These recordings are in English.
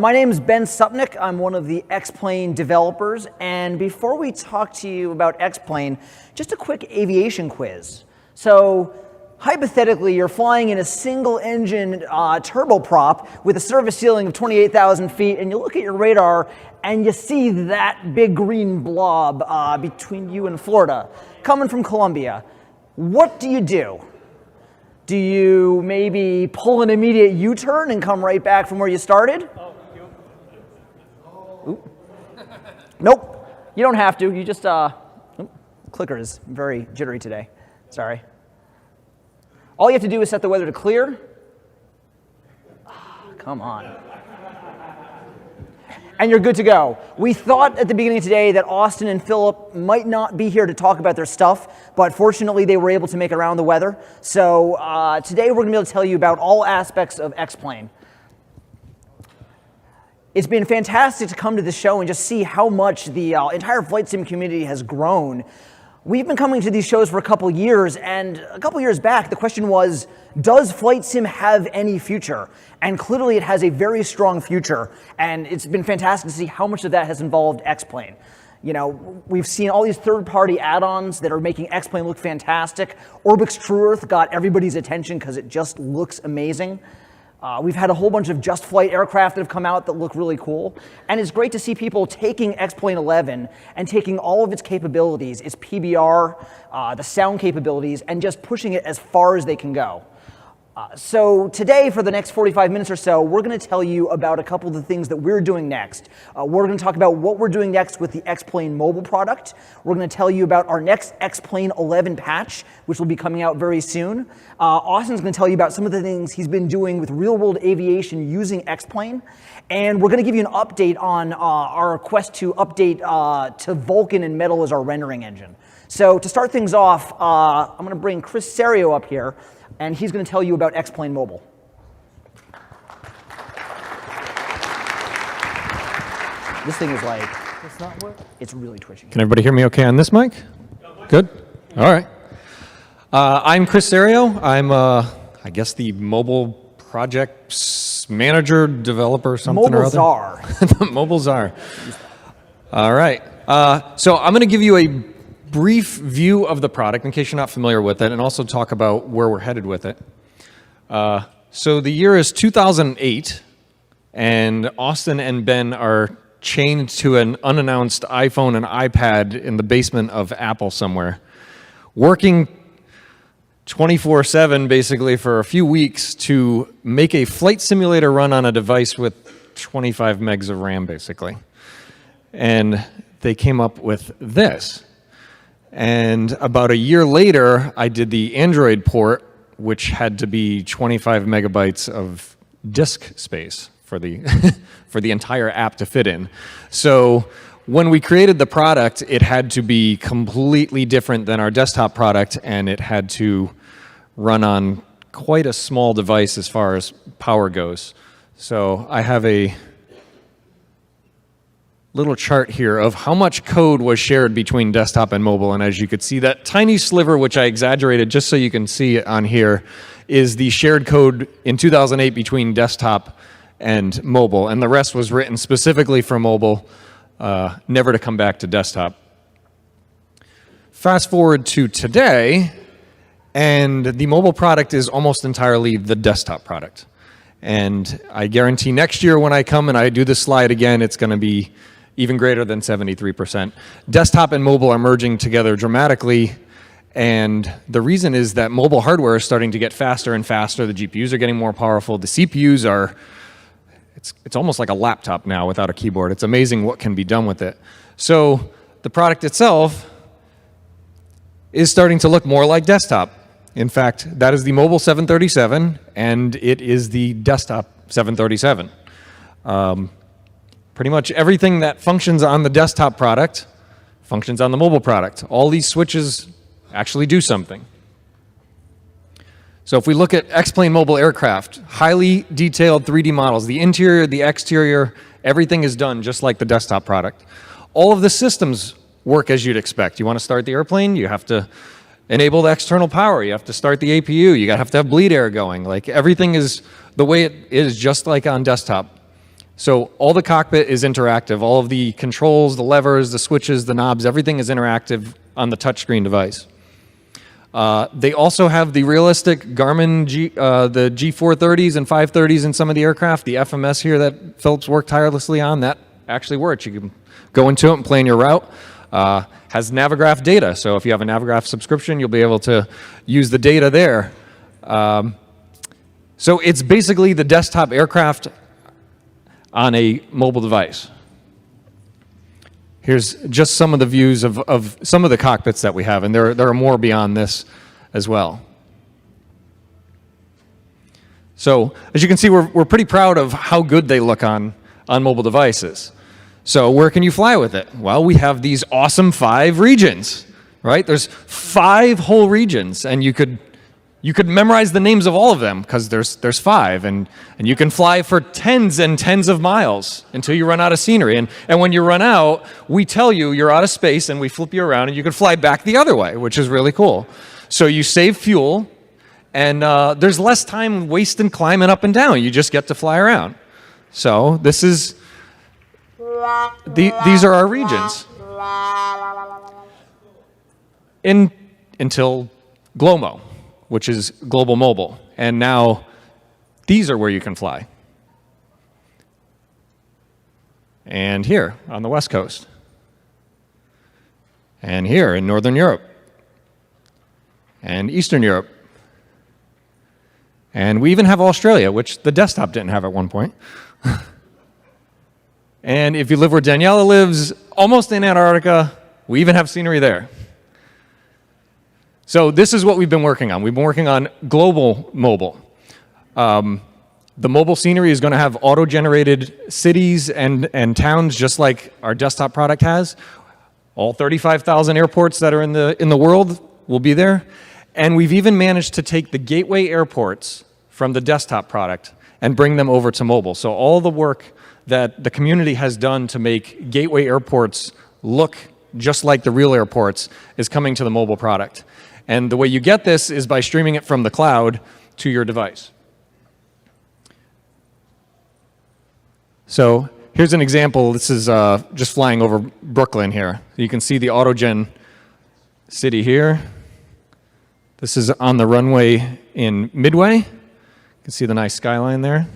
My name is Ben Supnick. I'm one of the X-Plane developers. And before we talk to you about X-Plane, just a quick aviation quiz. So hypothetically, you're flying in a single-engine turboprop with a service ceiling of 28,000 feet, and you look at your radar, and you see that big green blob between you and Florida, coming from Colombia. What do you do? Do you maybe pull an immediate U-turn and come right back from where you started? Ooh. Nope, you don't have to. You just, clicker is very jittery today. Sorry. All you have to do is set the weather to clear. Come on. And you're good to go. We thought at the beginning of today that Austin and Philip might not be here to talk about their stuff, but fortunately they were able to make it around the weather. So today we're going to be able to tell you about all aspects of X-Plane. It's been fantastic to come to this show and just see how much the entire flight sim community has grown. We've been coming to these shows for a couple years, and a couple years back the question was, does flight sim have any future? And clearly it has a very strong future, and it's been fantastic to see how much of that has involved X-Plane. You know, we've seen all these third-party add-ons that are making X-Plane look fantastic. Orbix True Earth got everybody's attention because it just looks amazing. We've had a whole bunch of just flight aircraft that have come out that look really cool. And it's great to see people taking X-Plane 11 and taking all of its capabilities, its PBR, the sound capabilities, and just pushing it as far as they can go. So today, for the next 45 minutes or so, we're going to tell you about a couple of the things that we're doing next. We're going to talk about what we're doing next with the X-Plane mobile product. We're going to tell you about our next X-Plane 11 patch, which will be coming out very soon. Austin's going to tell you about some of the things he's been doing with real-world aviation using X-Plane. And we're going to give you an update on our quest to update to Vulkan and Metal as our rendering engine. So to start things off, I'm going to bring Chris Serio up here, and he's going to tell you about X-Plane Mobile. This thing is like, it's really twitchy. Can everybody hear me okay on this mic? Good? All right. I'm Chris Serio. I'm, I guess, the mobile projects manager, developer, something Mobile or other. czar. The mobile czar. All right. So I'm going to give you a brief view of the product in case you're not familiar with it, and also talk about where we're headed with it. So the year is 2008, and Austin and Ben are chained to an unannounced iPhone and iPad in the basement of Apple somewhere, working 24/7 basically for a few weeks to make a flight simulator run on a device with 25 megs of RAM basically. And they came up with this. And about a year later, I did the Android port, which had to be 25 megabytes of disk space for the, for the entire app to fit in. So when we created the product, it had to be completely different than our desktop product, and it had to run on quite a small device as far as power goes. So I have a little chart here of how much code was shared between desktop and mobile, and as you could see, that tiny sliver, which I exaggerated just so you can see it on here, is the shared code in 2008 between desktop and mobile, and the rest was written specifically for mobile, never to come back to desktop. Fast forward to today, and the mobile product is almost entirely the desktop product. And I guarantee next year when I come and I do this slide again, it's going to be even greater than 73%. Desktop and mobile are merging together dramatically, and the reason is that mobile hardware is starting to get faster and faster. The GPUs are getting more powerful. The CPUs are, it's almost like a laptop now without a keyboard. It's amazing what can be done with it. So the product itself is starting to look more like desktop. In fact, that is the mobile 737, and it is the desktop 737. Pretty much everything that functions on the desktop product functions on the mobile product. All these switches actually do something. So if we look at X-Plane mobile aircraft, highly detailed 3D models, the interior, the exterior, everything is done just like the desktop product. All of the systems work as you'd expect. You want to start the airplane, you have to enable the external power, you have to start the APU, you have to have bleed air going. Like everything is the way it is just like on desktop. So all the cockpit is interactive. All of the controls, the levers, the switches, the knobs, everything is interactive on the touchscreen device. They also have the realistic Garmin the G430s and 530s in some of the aircraft. The FMS here that Phillips worked tirelessly on, that actually works. You can go into it and plan your route. Has Navigraph data, so if you have a Navigraph subscription, you'll be able to use the data there. So it's basically the desktop aircraft on a mobile device. Here's just some of the views of some of the cockpits that we have, and there are more beyond this as well. So as you can see, we're pretty proud of how good they look on mobile devices. So where can you fly with it? Well, we have these awesome 5 regions, right? There's 5 whole regions, and you could memorize the names of all of them because there's 5, and you can fly for tens and tens of miles until you run out of scenery. And when you run out, we tell you you're out of space, and we flip you around, and you can fly back the other way, which is really cool. So you save fuel, and there's less time wasting climbing up and down. You just get to fly around. So this is these are our regions until GLOMO, which is Global Mobile. And now these are where you can fly. And here on the West Coast. And here in Northern Europe. And Eastern Europe. And we even have Australia, which the desktop didn't have at one point. And if you live where Daniela lives, almost in Antarctica, we even have scenery there. So this is what we've been working on. We've been working on global mobile. The mobile scenery is going to have auto-generated cities and towns, just like our desktop product has. All 35,000 airports that are in the world will be there. And we've even managed to take the gateway airports from the desktop product and bring them over to mobile. So all the work that the community has done to make gateway airports look just like the real airports is coming to the mobile product. And the way you get this is by streaming it from the cloud to your device. So here's an example. This is just flying over Brooklyn here. You can see the Autogen city here. This is on the runway in Midway. You can see the nice skyline there.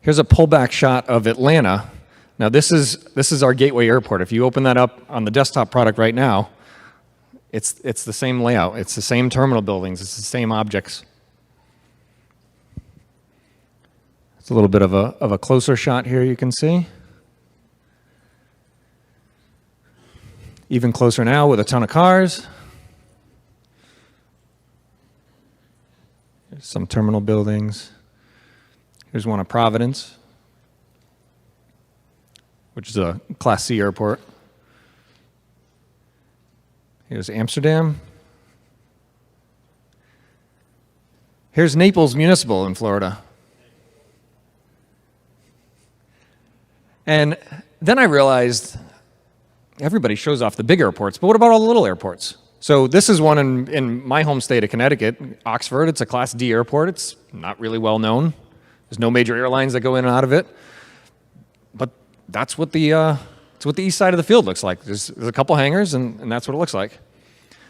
Here's a pullback shot of Atlanta. Now this is our gateway airport. If you open that up on the desktop product right now, it's the same layout. It's the same terminal buildings. It's the same objects. It's a little bit of a closer shot here you can see. Even closer now with a ton of cars. Here's some terminal buildings. Here's one of Providence, which is a Class C airport. Here's Amsterdam. Here's Naples Municipal in Florida. And then I realized everybody shows off the big airports, but what about all the little airports? So this is one in my home state of Connecticut, Oxford. It's a Class D airport. It's not really well known. There's no major airlines that go in and out of it. But that's what the east side of the field looks like. There's a couple hangars, and that's what it looks like.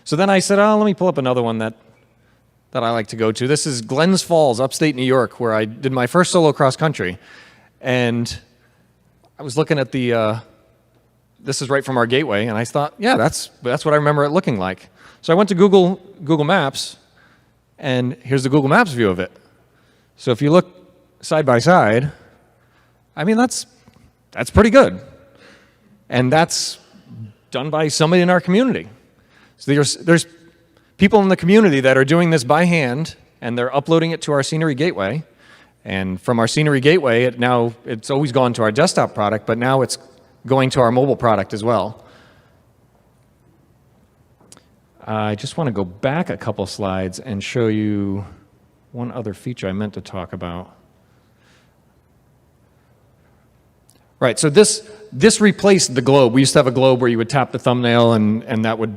So then I said, oh, let me pull up another one that I like to go to. This is Glens Falls, upstate New York, where I did my first solo cross country. And I was looking at this is right from our gateway, and I thought, yeah, that's what I remember it looking like. So I went to Google Maps, and here's the Google Maps view of it. So if you look side by side, I mean, that's pretty good. And that's done by somebody in our community. So there's people in the community that are doing this by hand, and they're uploading it to our Scenery Gateway. And from our Scenery Gateway, it's always gone to our desktop product, but now it's going to our mobile product as well. I just want to go back a couple slides and show you one other feature I meant to talk about. Right, so this replaced the globe. We used to have a globe where you would tap the thumbnail and that would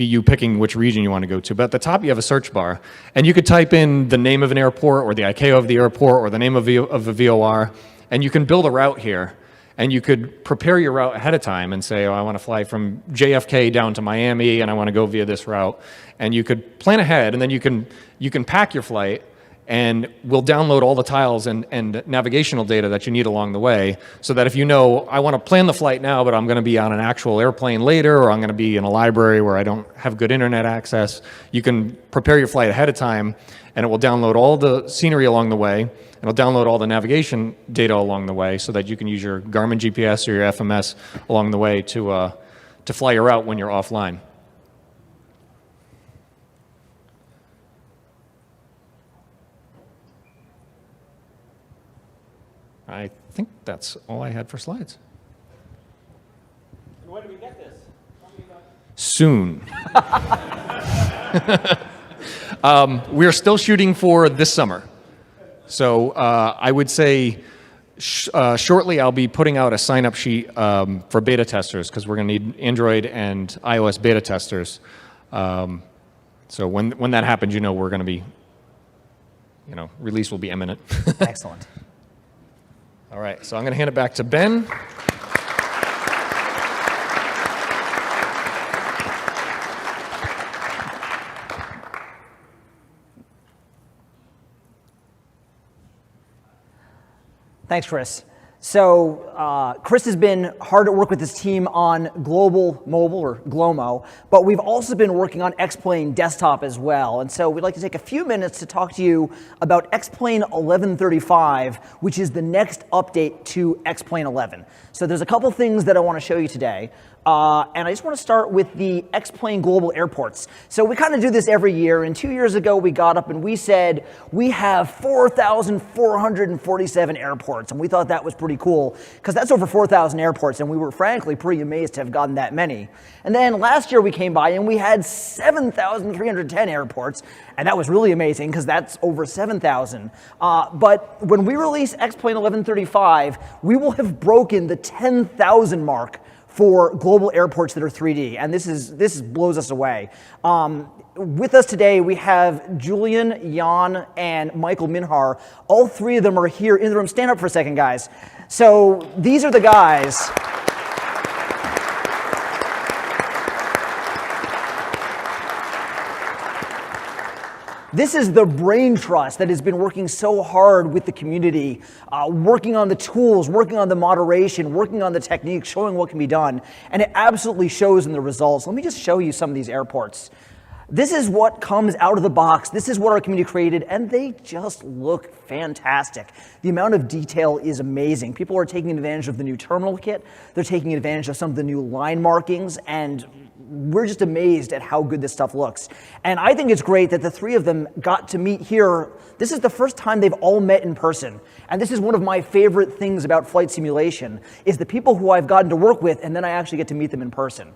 be you picking which region you want to go to. But at the top, you have a search bar. And you could type in the name of an airport or the ICAO of the airport or the name of a VOR. And you can build a route here. And you could prepare your route ahead of time and say, oh, I want to fly from JFK down to Miami, and I want to go via this route. And you could plan ahead, and then you can pack your flight, and we'll download all the tiles and navigational data that you need along the way, so that if you know, I want to plan the flight now, but I'm going to be on an actual airplane later, or I'm going to be in a library where I don't have good internet access, you can prepare your flight ahead of time, and it will download all the scenery along the way. It'll download all the navigation data along the way so that you can use your Garmin GPS or your FMS along the way to fly your route when you're offline. I think that's all I had for slides. And when do we get this? Soon. We're still shooting for this summer. So I would say shortly I'll be putting out a sign-up sheet for beta testers, because we're going to need Android and iOS beta testers. So when that happens, we're going to be, release will be imminent. Excellent. All right, so I'm going to hand it back to Ben. Thanks, Chris. So Chris has been hard at work with his team on Global Mobile, or GLOMO, but we've also been working on X-Plane Desktop as well. And so we'd like to take a few minutes to talk to you about X-Plane 1135, which is the next update to X-Plane 11. So there's a couple things that I want to show you today. And I just want to start with the X-Plane Global Airports. So we kind of do this every year, and 2 years ago we got up and we said we have 4,447 airports, and we thought that was pretty cool, because that's over 4,000 airports, and we were frankly pretty amazed to have gotten that many. And then last year we came by and we had 7,310 airports, and that was really amazing, because that's over 7,000. But when we release X-Plane 1135, we will have broken the 10,000 mark for global airports that are 3D, and this blows us away. With us today, we have Julian, Jan, and Michael Minhar. All three of them are here in the room. Stand up for a second, guys. So these are the guys. This is the brain trust that has been working so hard with the community, working on the tools, working on the moderation, working on the techniques, showing what can be done. And it absolutely shows in the results. Let me just show you some of these airports. This is what comes out of the box. This is what our community created, and they just look fantastic. The amount of detail is amazing. People are taking advantage of the new terminal kit. They're taking advantage of some of the new line markings, and we're just amazed at how good this stuff looks. And I think it's great that the three of them got to meet here. This is the first time they've all met in person. And this is one of my favorite things about flight simulation, is the people who I've gotten to work with, and then I actually get to meet them in person.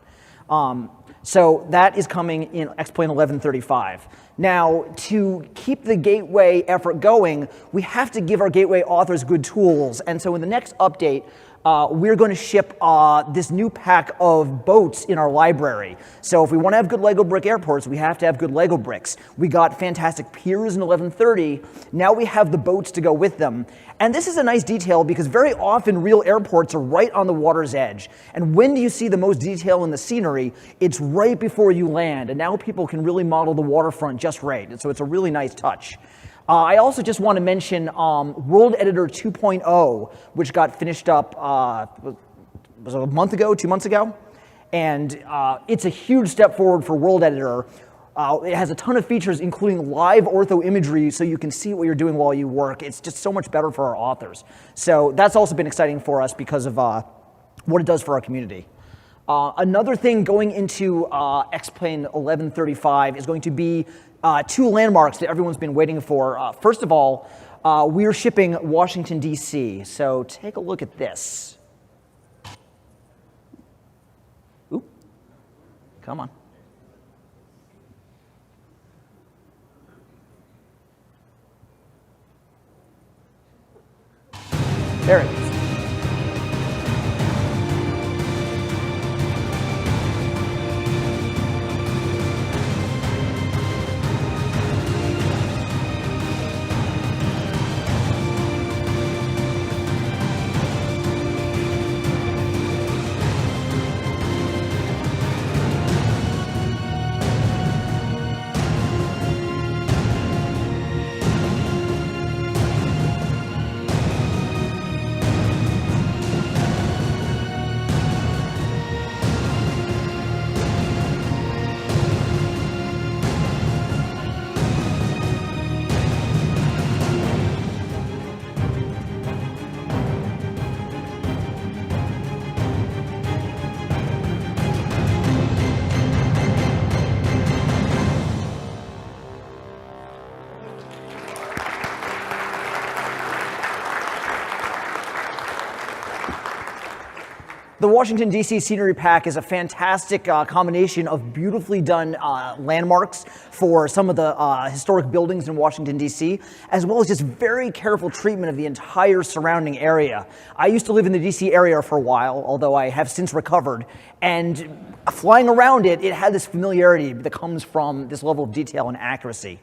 So that is coming in X-Plane 1135. Now, to keep the gateway effort going, we have to give our gateway authors good tools. And so in the next update, we're going to ship this new pack of boats in our library. So if we want to have good Lego brick airports, we have to have good Lego bricks. We got fantastic piers in 1130. Now we have the boats to go with them. And this is a nice detail, because very often real airports are right on the water's edge. And when do you see the most detail in the scenery? It's right before you land. And now people can really model the waterfront just right. And so it's a really nice touch. I also just want to mention World Editor 2.0, which got finished up was it a month ago, 2 months ago? And it's a huge step forward for World Editor. It has a ton of features, including live ortho imagery, so you can see what you're doing while you work. It's just so much better for our authors. So that's also been exciting for us because of what it does for our community. Another thing going into X-Plane 1135 is going to be two landmarks that everyone's been waiting for. First of all, we're shipping Washington, D.C., so take a look at this. Oop. Come on. There it is. The Washington, D.C. Scenery Pack is a fantastic combination of beautifully done landmarks for some of the historic buildings in Washington, D.C., as well as just very careful treatment of the entire surrounding area. I used to live in the D.C. area for a while, although I have since recovered, and flying around it, it had this familiarity that comes from this level of detail and accuracy.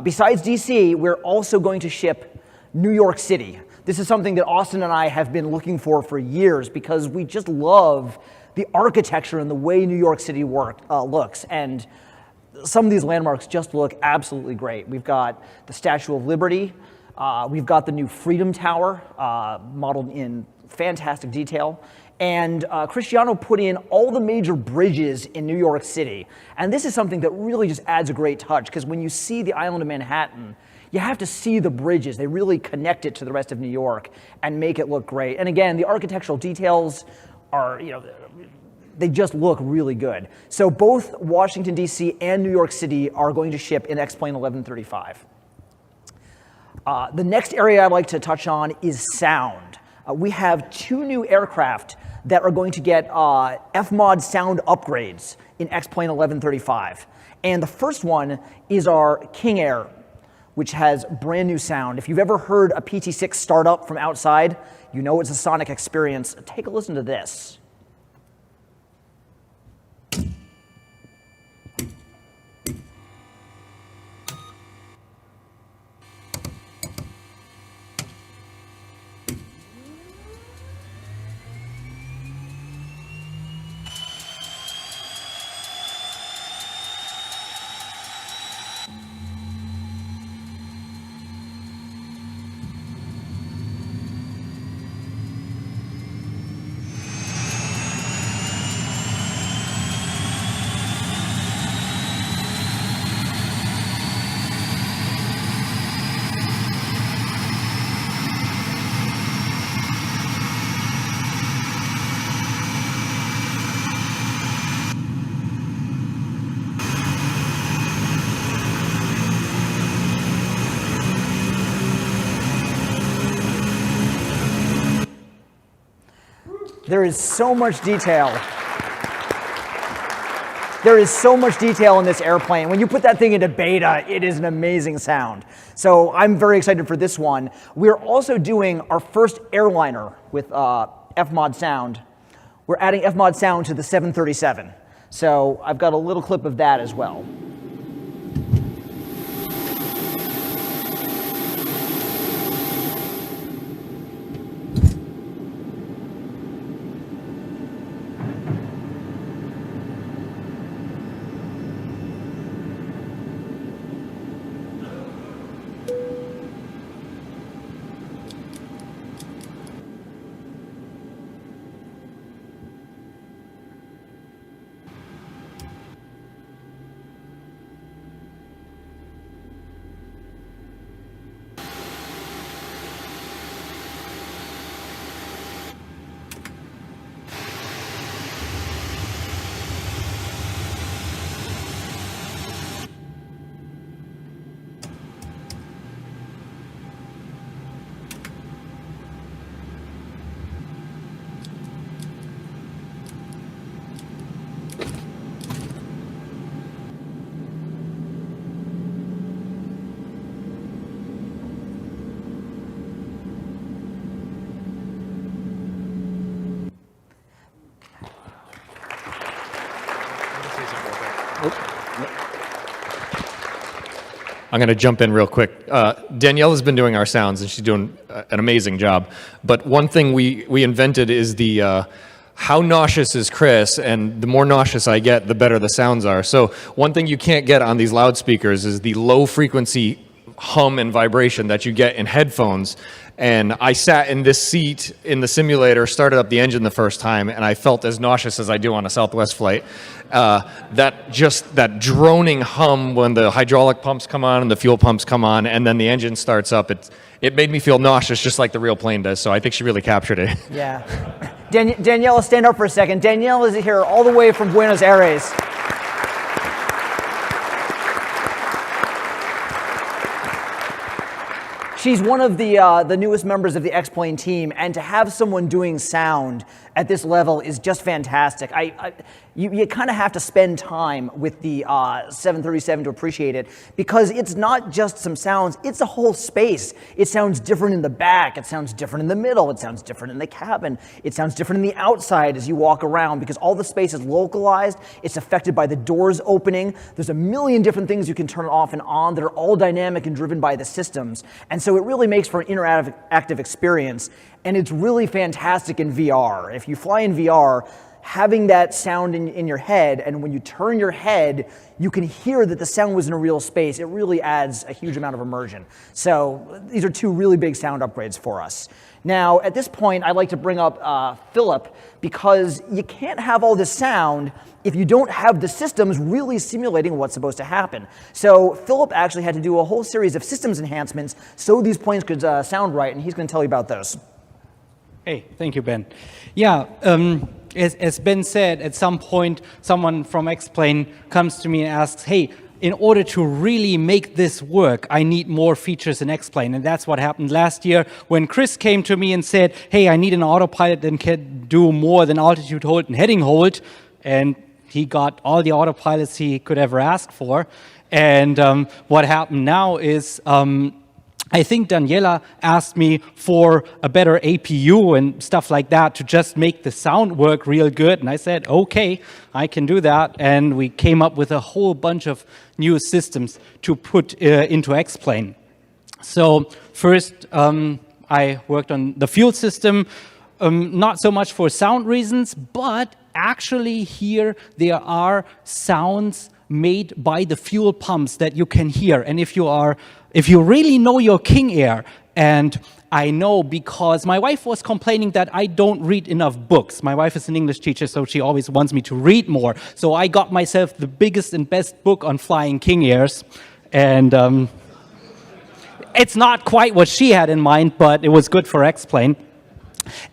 Besides D.C., we're also going to ship New York City. This is something that Austin and I have been looking for years because we just love the architecture and the way New York City looks. And some of these landmarks just look absolutely great. We've got the Statue of Liberty. We've got the new Freedom Tower, modeled in fantastic detail. And Cristiano put in all the major bridges in New York City. And this is something that really just adds a great touch, because when you see the island of Manhattan, you have to see the bridges. They really connect it to the rest of New York and make it look great. And again, the architectural details are, they just look really good. So both Washington, D.C. and New York City are going to ship in X-Plane 1135. The next area I'd like to touch on is sound. We have 2 new aircraft that are going to get FMOD sound upgrades in X-Plane 1135. And the first one is our King Air, which has brand new sound. If you've ever heard a PT-6 start up from outside, you know it's a sonic experience. Take a listen to this. There is so much detail. There is so much detail in this airplane. When you put that thing into beta, it is an amazing sound. So I'm very excited for this one. We're also doing our first airliner with FMOD sound. We're adding FMOD sound to the 737. So I've got a little clip of that as well. I'm going to jump in real quick. Danielle has been doing our sounds, and she's doing an amazing job. But one thing we invented is the how nauseous is Chris, and the more nauseous I get, the better the sounds are. So one thing you can't get on these loudspeakers is the low frequency hum and vibration that you get in headphones. And I sat in this seat in the simulator, started up the engine the first time, and I felt as nauseous as I do on a Southwest flight. That droning hum when the hydraulic pumps come on and the fuel pumps come on, and then the engine starts up, it made me feel nauseous just like the real plane does, so I think she really captured it. Yeah. Danielle, stand up for a second. Danielle is here all the way from Buenos Aires. She's one of the newest members of the X-Plane team, and to have someone doing sound at this level is just fantastic. You kind of have to spend time with the 737 to appreciate it, because it's not just some sounds, it's a whole space. It sounds different in the back, it sounds different in the middle, it sounds different in the cabin, it sounds different in the outside as you walk around, because all the space is localized, it's affected by the doors opening. There's a million different things you can turn off and on that are all dynamic and driven by the systems. And so it really makes for an interactive experience, and it's really fantastic in VR. If you fly in VR, having that sound in your head, and when you turn your head, you can hear that the sound was in a real space. It really adds a huge amount of immersion. So these are two really big sound upgrades for us. Now, at this point, I'd like to bring up Philip, because you can't have all this sound if you don't have the systems really simulating what's supposed to happen. So Philip actually had to do a whole series of systems enhancements so these planes could sound right, and he's going to tell you about those. Hey, thank you, Ben. Yeah, as Ben said, at some point, someone from X-Plane comes to me and asks, hey, in order to really make this work, I need more features in X-Plane. And that's what happened last year when Chris came to me and said, hey, I need an autopilot that can do more than altitude hold and heading hold. And he got all the autopilots he could ever ask for. And what happened now is, I think Daniela asked me for a better APU and stuff like that to just make the sound work real good. And I said, okay, I can do that. And we came up with a whole bunch of new systems to put into X-Plane. So first, I worked on the fuel system, not so much for sound reasons, but actually here there are sounds made by the fuel pumps that you can hear. And if you really know your King Air, and I know because my wife was complaining that I don't read enough books. My wife is an English teacher, so she always wants me to read more. So I got myself the biggest and best book on flying King Airs. And it's not quite what she had in mind, but it was good for X-Plane.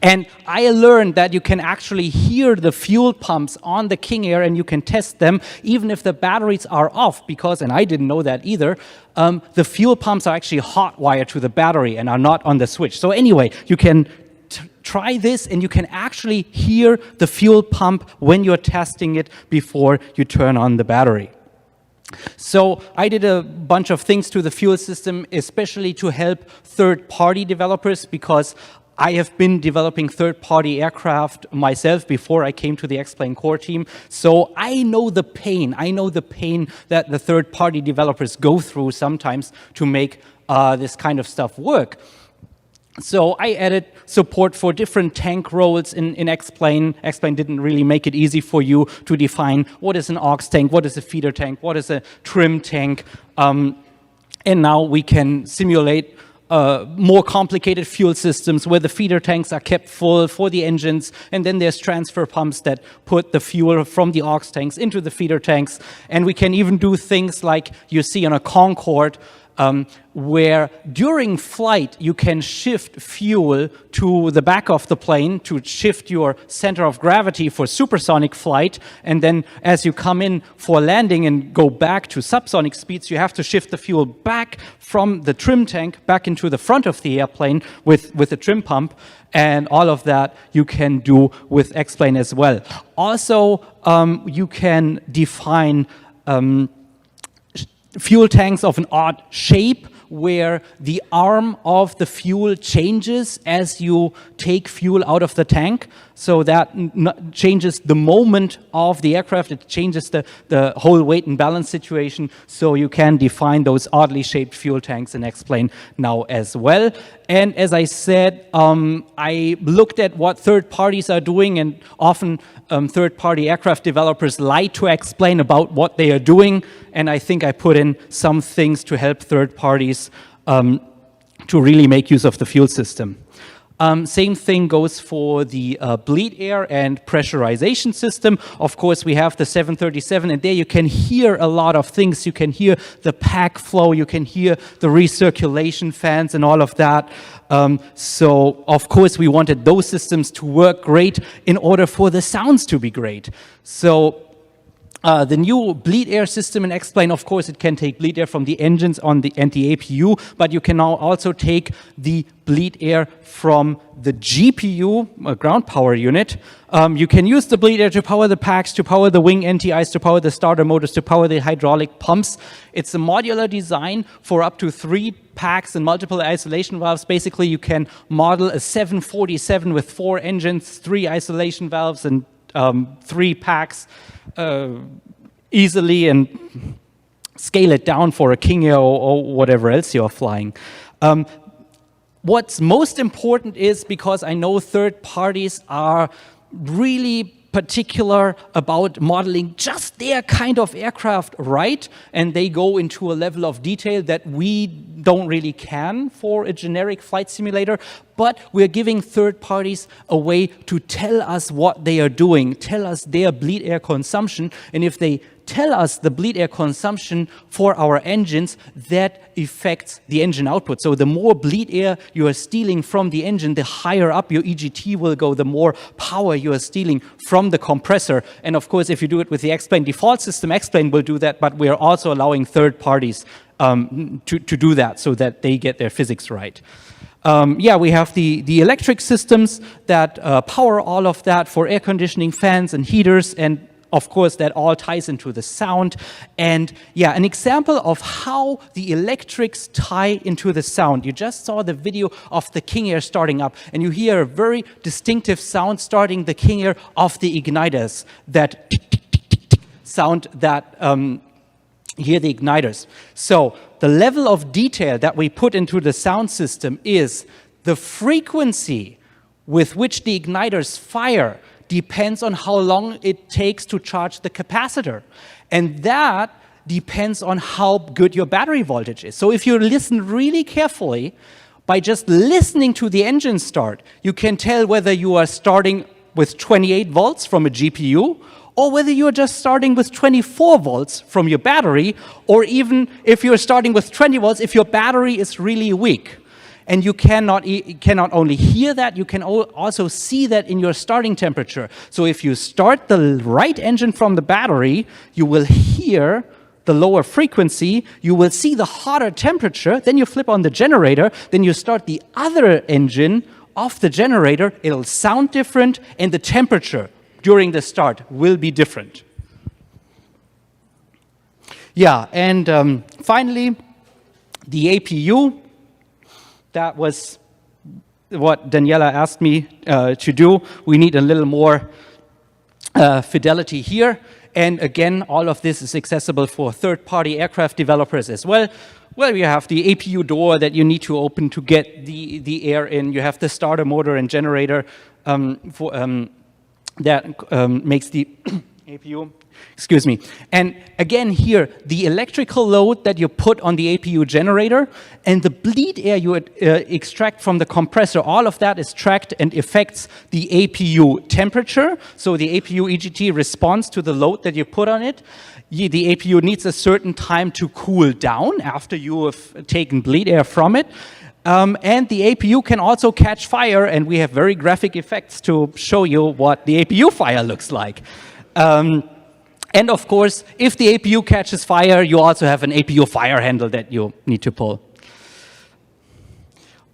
And I learned that you can actually hear the fuel pumps on the King Air, and you can test them even if the batteries are off, because, and I didn't know that either, the fuel pumps are actually hot wired to the battery and are not on the switch. So anyway, you can try this, and you can actually hear the fuel pump when you're testing it before you turn on the battery. So I did a bunch of things to the fuel system, especially to help third-party developers, because I have been developing third-party aircraft myself before I came to the X-Plane core team. So I know the pain. I know the pain that the third-party developers go through sometimes to make this kind of stuff work. So I added support for different tank roles in X-Plane. X-Plane didn't really make it easy for you to define what is an aux tank, what is a feeder tank, what is a trim tank. And now we can simulate more complicated fuel systems where the feeder tanks are kept full for the engines, and then there's transfer pumps that put the fuel from the aux tanks into the feeder tanks. And we can even do things like you see on a Concorde, where during flight you can shift fuel to the back of the plane to shift your center of gravity for supersonic flight, and then as you come in for landing and go back to subsonic speeds, you have to shift the fuel back from the trim tank back into the front of the airplane with the trim pump. And all of that you can do with X-Plane as well. Also, you can define fuel tanks of an odd shape, where the arm of the fuel changes as you take fuel out of the tank. So that changes the moment of the aircraft. It changes the whole weight and balance situation. So you can define those oddly shaped fuel tanks in X-Plane now as well. And as I said, I looked at what third parties are doing, and often third-party aircraft developers lie to X-Plane about what they are doing. And I think I put in some things to help third parties to really make use of the fuel system. Same thing goes for the bleed air and pressurization system. Of course, we have the 737, and there you can hear a lot of things. You can hear the pack flow, you can hear the recirculation fans and all of that. So, of course, we wanted those systems to work great in order for the sounds to be great. So The new bleed air system in X-Plane, of course, it can take bleed air from the engines on the APU, but you can now also take the bleed air from the GPU, ground power unit. You can use the bleed air to power the packs, to power the wing NTIs, to power the starter motors, to power the hydraulic pumps. It's a modular design for up to 3 packs and multiple isolation valves. Basically, you can model a 747 with 4 engines, 3 isolation valves, and 3 packs easily, and scale it down for a King Air or whatever else you're flying. What's most important is, because I know third parties are really particular about modeling just their kind of aircraft right, and they go into a level of detail that we don't really can for a generic flight simulator, but we're giving third parties a way to tell us what they are doing, tell us their bleed air consumption, and if they tell us the bleed air consumption for our engines, that affects the engine output. So the more bleed air you are stealing from the engine, the higher up your EGT will go, the more power you are stealing from the compressor. And of course, if you do it with the X-Plane default system, X-Plane will do that, but we are also allowing third parties to do that so that they get their physics right. Yeah, we have the electric systems that power all of that for air conditioning, fans, and heaters, and of course, that all ties into the sound. And yeah, an example of how the electrics tie into the sound. You just saw the video of the King Air starting up, and you hear a very distinctive sound starting the King Air of the igniters, that tick, tick, tick, tick, tick sound that hear the igniters. So the level of detail that we put into the sound system is the frequency with which the igniters fire depends on how long it takes to charge the capacitor. And that depends on how good your battery voltage is. So if you listen really carefully, by just listening to the engine start, you can tell whether you are starting with 28 volts from a GPU, or whether you're just starting with 24 volts from your battery, or even if you're starting with 20 volts, if your battery is really weak. And you cannot only hear that, you can also see that in your starting temperature. So if you start the right engine from the battery, you will hear the lower frequency, you will see the hotter temperature, then you flip on the generator, then you start the other engine off the generator, it'll sound different, and the temperature during the start will be different. Yeah, and finally, the APU. That was what Daniela asked me to do. We need a little more fidelity here. And again, all of this is accessible for third-party aircraft developers as well. Well, you have the APU door that you need to open to get the air in. You have the starter motor and generator that makes the APU. Excuse me. And again here, the electrical load that you put on the APU generator and the bleed air you extract from the compressor, all of that is tracked and affects the APU temperature. So the APU EGT responds to the load that you put on it. The APU needs a certain time to cool down after you have taken bleed air from it. And the APU can also catch fire, and we have very graphic effects to show you what the APU fire looks like. And of course, if the APU catches fire, you also have an APU fire handle that you need to pull.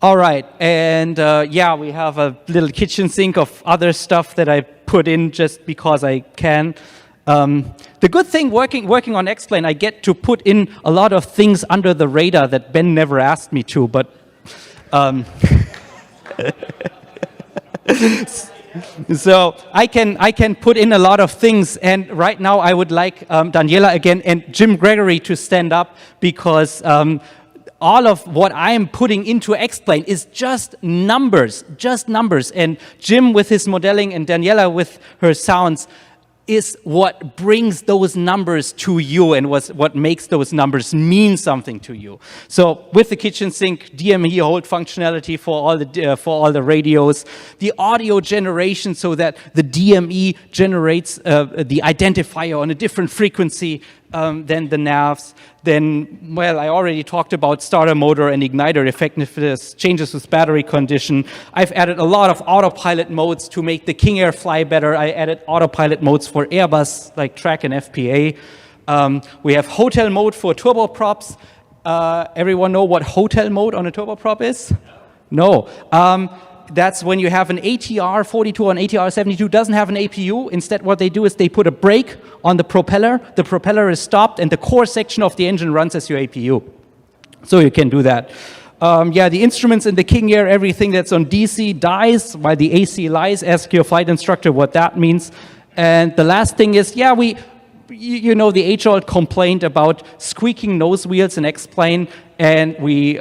All right, and yeah, we have a little kitchen sink of other stuff that I put in just because I can. The good thing working on X-Plane, I get to put in a lot of things under the radar that Ben never asked me to, but so I can put in a lot of things, and right now I would like Daniela again and Jim Gregory to stand up, because all of what I am putting into X-Plane is just numbers, and Jim with his modeling and Daniela with her sounds is what brings those numbers to you and what makes those numbers mean something to you. So with the kitchen sink, DME hold functionality for all the radios, the audio generation so that the DME generates the identifier on a different frequency then the navs, then, well, I already talked about starter motor and igniter effectiveness, changes with battery condition. I've added a lot of autopilot modes to make the King Air fly better. I added autopilot modes for Airbus, like track and FPA. We have hotel mode for turboprops. Everyone know what hotel mode on a turboprop is? No. That's when you have an ATR 42 or an ATR 72 doesn't have an APU. Instead, what they do is they put a brake on the propeller is stopped, and the core section of the engine runs as your APU. So you can do that. The instruments in the King Air, everything that's on DC dies while the AC lies. Ask your flight instructor what that means. And the last thing is, you know the age-old complaint about squeaking nose wheels in X-Plane, and we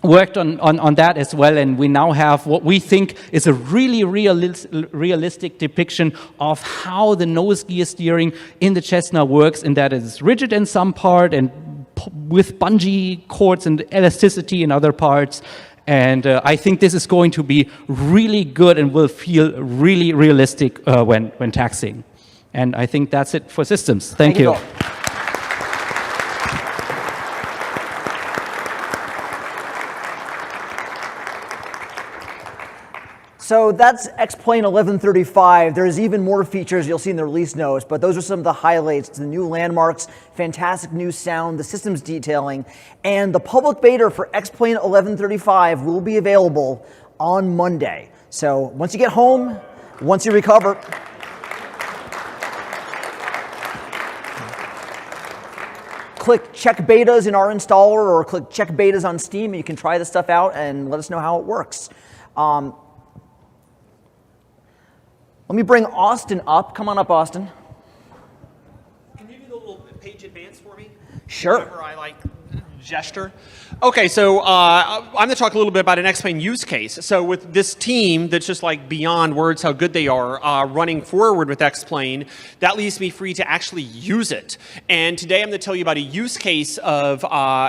worked on that as well, and we now have what we think is a really realistic depiction of how the nose gear steering in the Cessna works, in that it is rigid in some part and with bungee cords and elasticity in other parts. And I think this is going to be really good and will feel really realistic when taxiing. And I think that's it for systems. Thank you. So that's X-Plane 1135. There's even more features you'll see in the release notes, but those are some of the highlights. The new landmarks, fantastic new sound, the systems detailing, and the public beta for X-Plane 1135 will be available on Monday. So once you get home, once you recover, click check betas in our installer or click check betas on Steam, and you can try this stuff out and let us know how it works. Let me bring Austin up. Come on up, Austin. Can you do the little page advance for me? Sure. Whenever I gesture. Okay, so I'm going to talk a little bit about an X-Plane use case. So with this team that's just beyond words how good they are running forward with X-Plane, that leaves me free to actually use it. And today I'm going to tell you about a use case of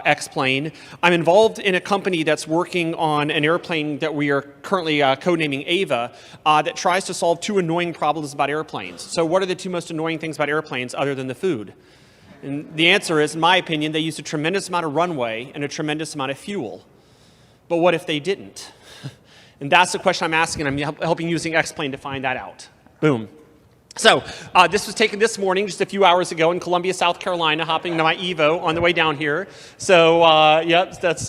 X-Plane. I'm involved in a company that's working on an airplane that we are currently codenaming Ava that tries to solve two annoying problems about airplanes. So what are the two most annoying things about airplanes other than the food? And the answer is, in my opinion, they use a tremendous amount of runway and a tremendous amount of fuel. But what if they didn't? And that's the question I'm asking. I'm helping using X-Plane to find that out. Boom. So this was taken this morning, just a few hours ago in Columbia, South Carolina, hopping into my Evo on the way down here. So that's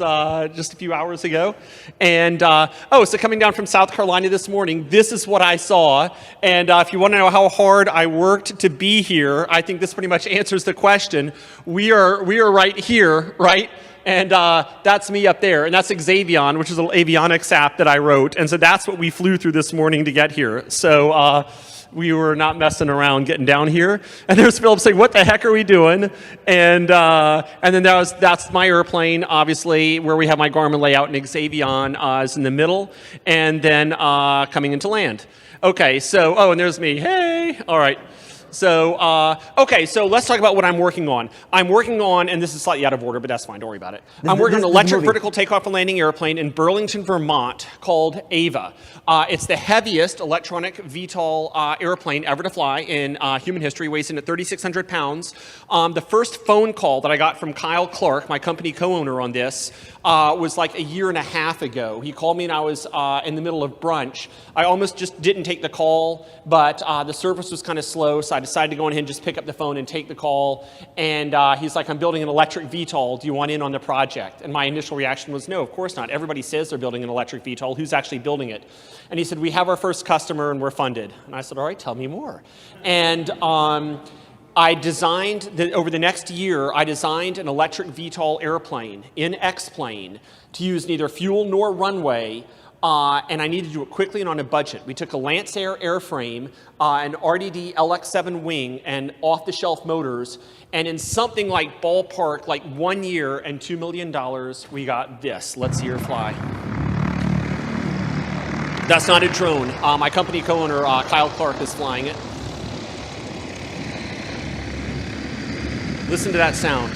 just a few hours ago. And so coming down from South Carolina this morning, this is what I saw. And if you want to know how hard I worked to be here, I think this pretty much answers the question. We are right here, right? And that's me up there. And that's Exhibitor, which is a little avionics app that I wrote. And so that's what we flew through this morning to get here. So we were not messing around getting down here. And there's Philip saying, what the heck are we doing? And then that's my airplane, obviously, where we have my Garmin layout, and Exhibitor is in the middle. And then coming into land. Okay, so, and there's me. Hey, all right. So, so let's talk about what I'm working on. I'm working on, and this is slightly out of order, but that's fine, don't worry about it. I'm working on an electric vertical takeoff and landing airplane in Burlington, Vermont called Ava. It's the heaviest electronic VTOL airplane ever to fly in human history, weighs in at 3,600 pounds. The first phone call that I got from Kyle Clark, my company co-owner on this, was like a year and a half ago. He called me and I was in the middle of brunch. I almost just didn't take the call, but the service was kind of slow, so I decided to go ahead and just pick up the phone and take the call. And he's like, I'm building an electric VTOL. Do you want in on the project? And my initial reaction was, no, of course not. Everybody says they're building an electric VTOL. Who's actually building it? And he said, we have our first customer and we're funded. And I said, all right, tell me more. And I designed, over the next year, I designed an electric VTOL airplane in X-Plane to use neither fuel nor runway, and I needed to do it quickly and on a budget. We took a Lancer airframe, an RDD LX7 wing, and off-the-shelf motors, and in something like ballpark, like 1 year and $2 million, we got this. Let's see her fly. That's not a drone. My company co-owner, Kyle Clark, is flying it. Listen to that sound.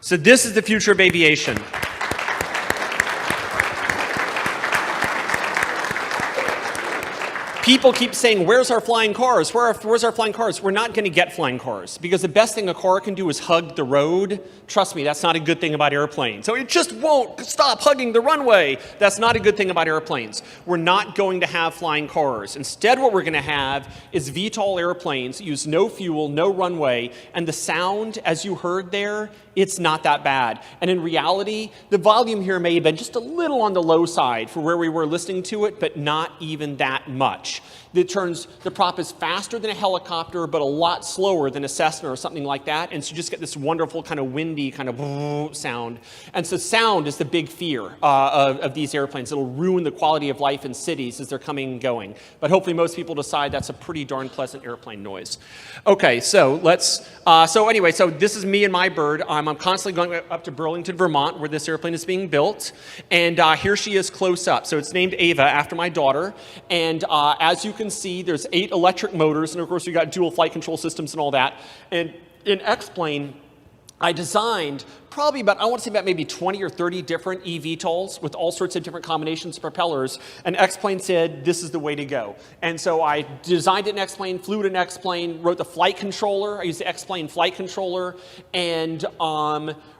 So this is the future of aviation. People keep saying, where's our flying cars? Where's our flying cars? We're not going to get flying cars because the best thing a car can do is hug the road. Trust me, that's not a good thing about airplanes. So it just won't stop hugging the runway. That's not a good thing about airplanes. We're not going to have flying cars. Instead, what we're going to have is VTOL airplanes that use no fuel, no runway, and the sound, as you heard there, it's not that bad. And in reality, the volume here may have been just a little on the low side for where we were listening to it, but not even that much. The prop is faster than a helicopter, but a lot slower than a Cessna or something like that. And so you just get this wonderful kind of windy kind of sound. And so sound is the big fear of these airplanes. It'll ruin the quality of life in cities as they're coming and going. But hopefully most people decide that's a pretty darn pleasant airplane noise. Okay, so so this is me and my bird. I'm constantly going up to Burlington, Vermont, where this airplane is being built. And here she is close up. So it's named Ava after my daughter. And as you can see, there's 8 electric motors, and of course we got dual flight control systems and all that. And in X-Plane, I designed probably about, I want to say about maybe 20 or 30 different eVTOLs with all sorts of different combinations of propellers, and X-Plane said, this is the way to go. And so I designed it in X-Plane, flew it in X-Plane, wrote the flight controller, I used the X-Plane flight controller, and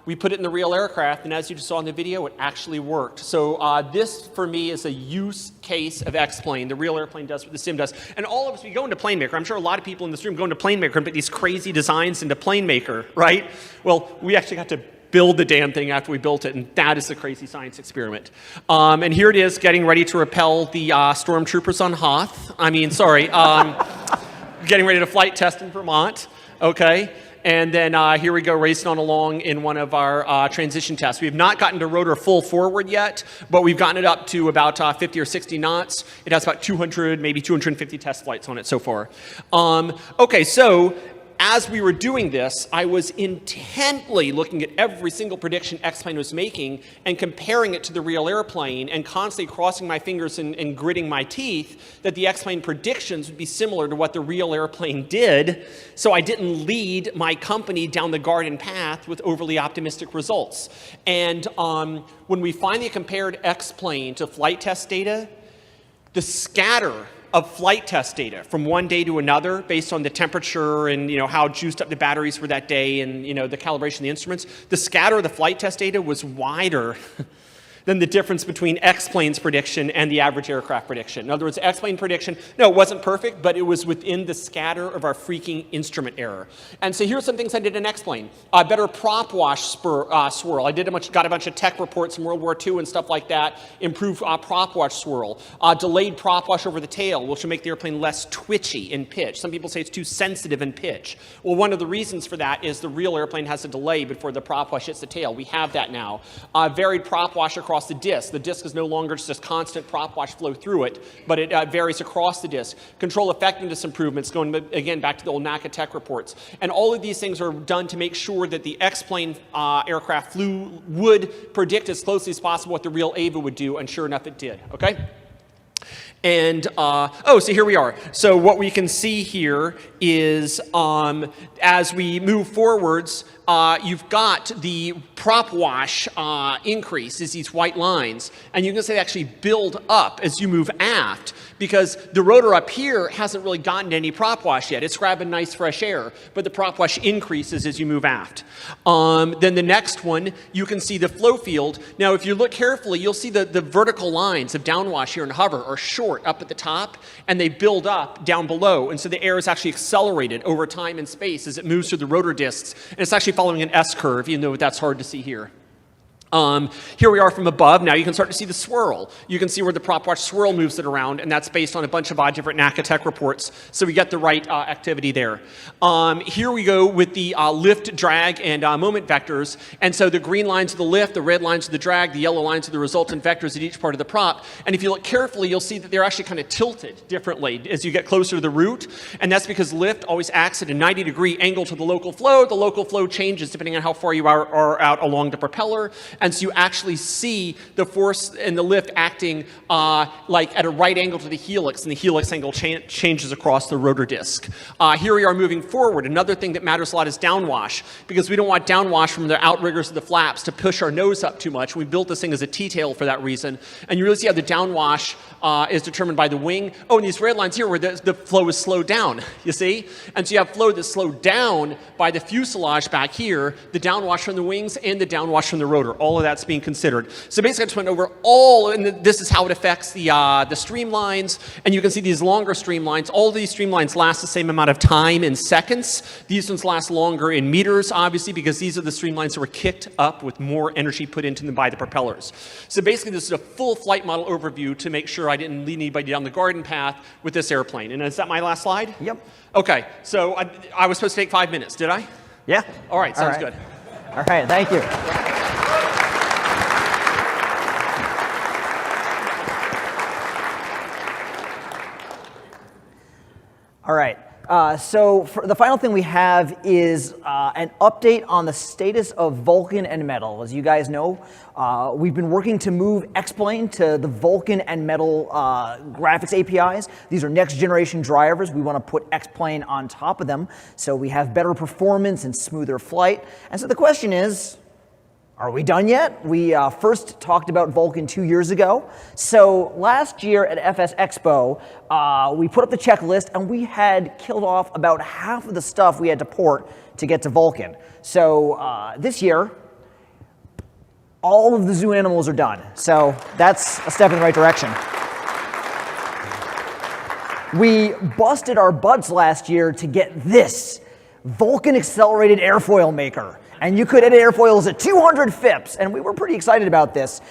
we put it in the real aircraft, and as you just saw in the video, it actually worked. So this, for me, is a use case of X-Plane. The real airplane does what the sim does. And all of us, we go into PlaneMaker. I'm sure a lot of people in this room go into PlaneMaker and put these crazy designs into PlaneMaker, right? Well, we actually got to build the damn thing after we built it, and that is the crazy science experiment. And here it is, getting ready to repel the stormtroopers on Hoth. Getting ready to flight test in Vermont, okay? And then here we go, racing on along in one of our transition tests. We have not gotten to rotor full forward yet, but we've gotten it up to about 50 or 60 knots. It has about 200, maybe 250 test flights on it so far. Okay, so as we were doing this, I was intently looking at every single prediction X-Plane was making and comparing it to the real airplane and constantly crossing my fingers and gritting my teeth that the X-Plane predictions would be similar to what the real airplane did, so I didn't lead my company down the garden path with overly optimistic results. And when we finally compared X-Plane to flight test data, the scatter of flight test data from one day to another based on the temperature and how juiced up the batteries were that day and the calibration of the instruments, the scatter of the flight test data was wider than the difference between X-Plane's prediction and the average aircraft prediction. In other words, X-Plane prediction, no, it wasn't perfect, but it was within the scatter of our freaking instrument error. And so here's some things I did in X-Plane. Better prop wash swirl. I got a bunch of tech reports from World War II and stuff like that. Improved prop wash swirl. Delayed prop wash over the tail, which will make the airplane less twitchy in pitch. Some people say it's too sensitive in pitch. Well, one of the reasons for that is the real airplane has a delay before the prop wash hits the tail. We have that now. Varied prop wash across the disc. The disc is no longer just constant prop wash flow through it, but it varies across the disc. Control effectiveness improvements, going again back to the old NACA tech reports. And all of these things are done to make sure that the X-Plane aircraft would predict as closely as possible what the real Ava would do, and sure enough it did, okay? And, so here we are. So what we can see here is as we move forwards, you've got the prop wash increase is these white lines, and you can say they actually build up as you move aft because the rotor up here hasn't really gotten any prop wash yet. It's grabbing nice fresh air, but the prop wash increases as you move aft. Then the next one, you can see the flow field. Now, if you look carefully, you'll see the vertical lines of downwash here in hover are short up at the top, and they build up down below, and so the air is actually accelerated over time and space as it moves through the rotor discs, and it's actually following an S-curve, even though that's hard to see here. Here we are from above. Now you can start to see the swirl. You can see where the prop wash swirl moves it around, and that's based on a bunch of different NACA tech reports, so we get the right activity there. Here we go with the lift, drag, and moment vectors, and so the green lines are the lift, the red lines are the drag, the yellow lines are the resultant vectors at each part of the prop, and if you look carefully, you'll see that they're actually kind of tilted differently as you get closer to the root, and that's because lift always acts at a 90-degree angle to the local flow. The local flow changes depending on how far you are out along the propeller, And so you actually see the force and the lift acting like at a right angle to the helix, and the helix angle changes across the rotor disc. Here we are moving forward. Another thing that matters a lot is downwash, because we don't want downwash from the outriggers of the flaps to push our nose up too much. We built this thing as a T-tail for that reason. And you really see how the downwash is determined by the wing. Oh, and these red lines here where the flow is slowed down, you see? And so you have flow that's slowed down by the fuselage back here, the downwash from the wings, and the downwash from the rotor. All of that's being considered. So basically I just went over all, and this is how it affects the streamlines. And you can see these longer streamlines. All of these streamlines last the same amount of time in seconds. These ones last longer in meters, obviously, because these are the streamlines that were kicked up with more energy put into them by the propellers. So basically this is a full flight model overview to make sure I didn't lead anybody down the garden path with this airplane. And is that my last slide? Yep. Okay, so I was supposed to take 5 minutes, did I? Yeah. All right, sounds good. All right, thank you. All right. So the final thing we have is an update on the status of Vulkan and Metal. As you guys know, we've been working to move X-Plane to the Vulkan and Metal graphics APIs. These are next generation drivers. We want to put X-Plane on top of them so we have better performance and smoother flight. And so the question is, are we done yet? We first talked about Vulkan 2 years ago. So last year at FS Expo, we put up the checklist and we had killed off about half of the stuff we had to port to get to Vulkan. So this year, all of the zoo animals are done. So that's a step in the right direction. We busted our butts last year to get this Vulkan accelerated airfoil maker. And you could edit airfoils at 200 FIPS, and we were pretty excited about this.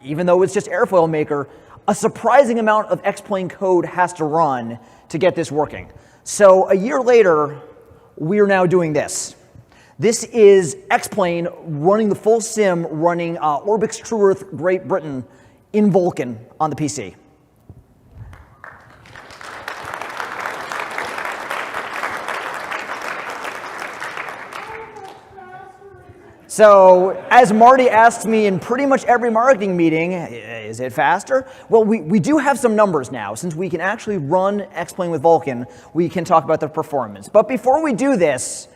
Even though it's just airfoil maker, a surprising amount of X-Plane code has to run to get this working. So a year later, we're now doing this. This is X-Plane running the full sim, running Orbix True Earth Great Britain in Vulkan on the PC. So, as Marty asks me in pretty much every marketing meeting, is it faster? Well, we do have some numbers now. Since we can actually run X-Plane with Vulkan, we can talk about the performance. But before we do this,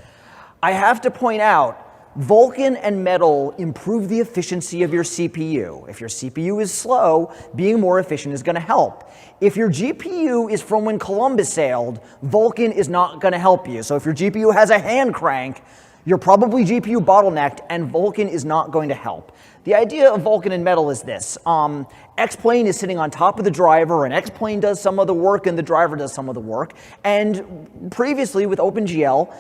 I have to point out, Vulkan and Metal improve the efficiency of your CPU. If your CPU is slow, being more efficient is going to help. If your GPU is from when Columbus sailed, Vulkan is not going to help you. So if your GPU has a hand crank, you're probably GPU bottlenecked, and Vulkan is not going to help. The idea of Vulkan and Metal is this. X-Plane is sitting on top of the driver, and X-Plane does some of the work, and the driver does some of the work. And previously with OpenGL,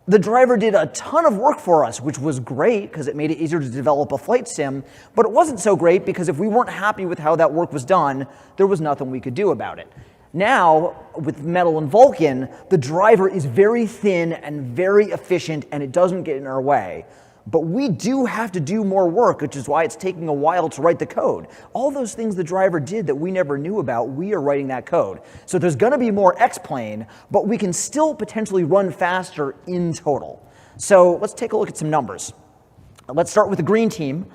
the driver did a ton of work for us, which was great because it made it easier to develop a flight sim, but it wasn't so great because if we weren't happy with how that work was done, there was nothing we could do about it. Now, with Metal and Vulkan, the driver is very thin and very efficient, and it doesn't get in our way. But we do have to do more work, which is why it's taking a while to write the code. All those things the driver did that we never knew about, we are writing that code. So there's going to be more X-Plane, but we can still potentially run faster in total. So let's take a look at some numbers. Let's start with the green team.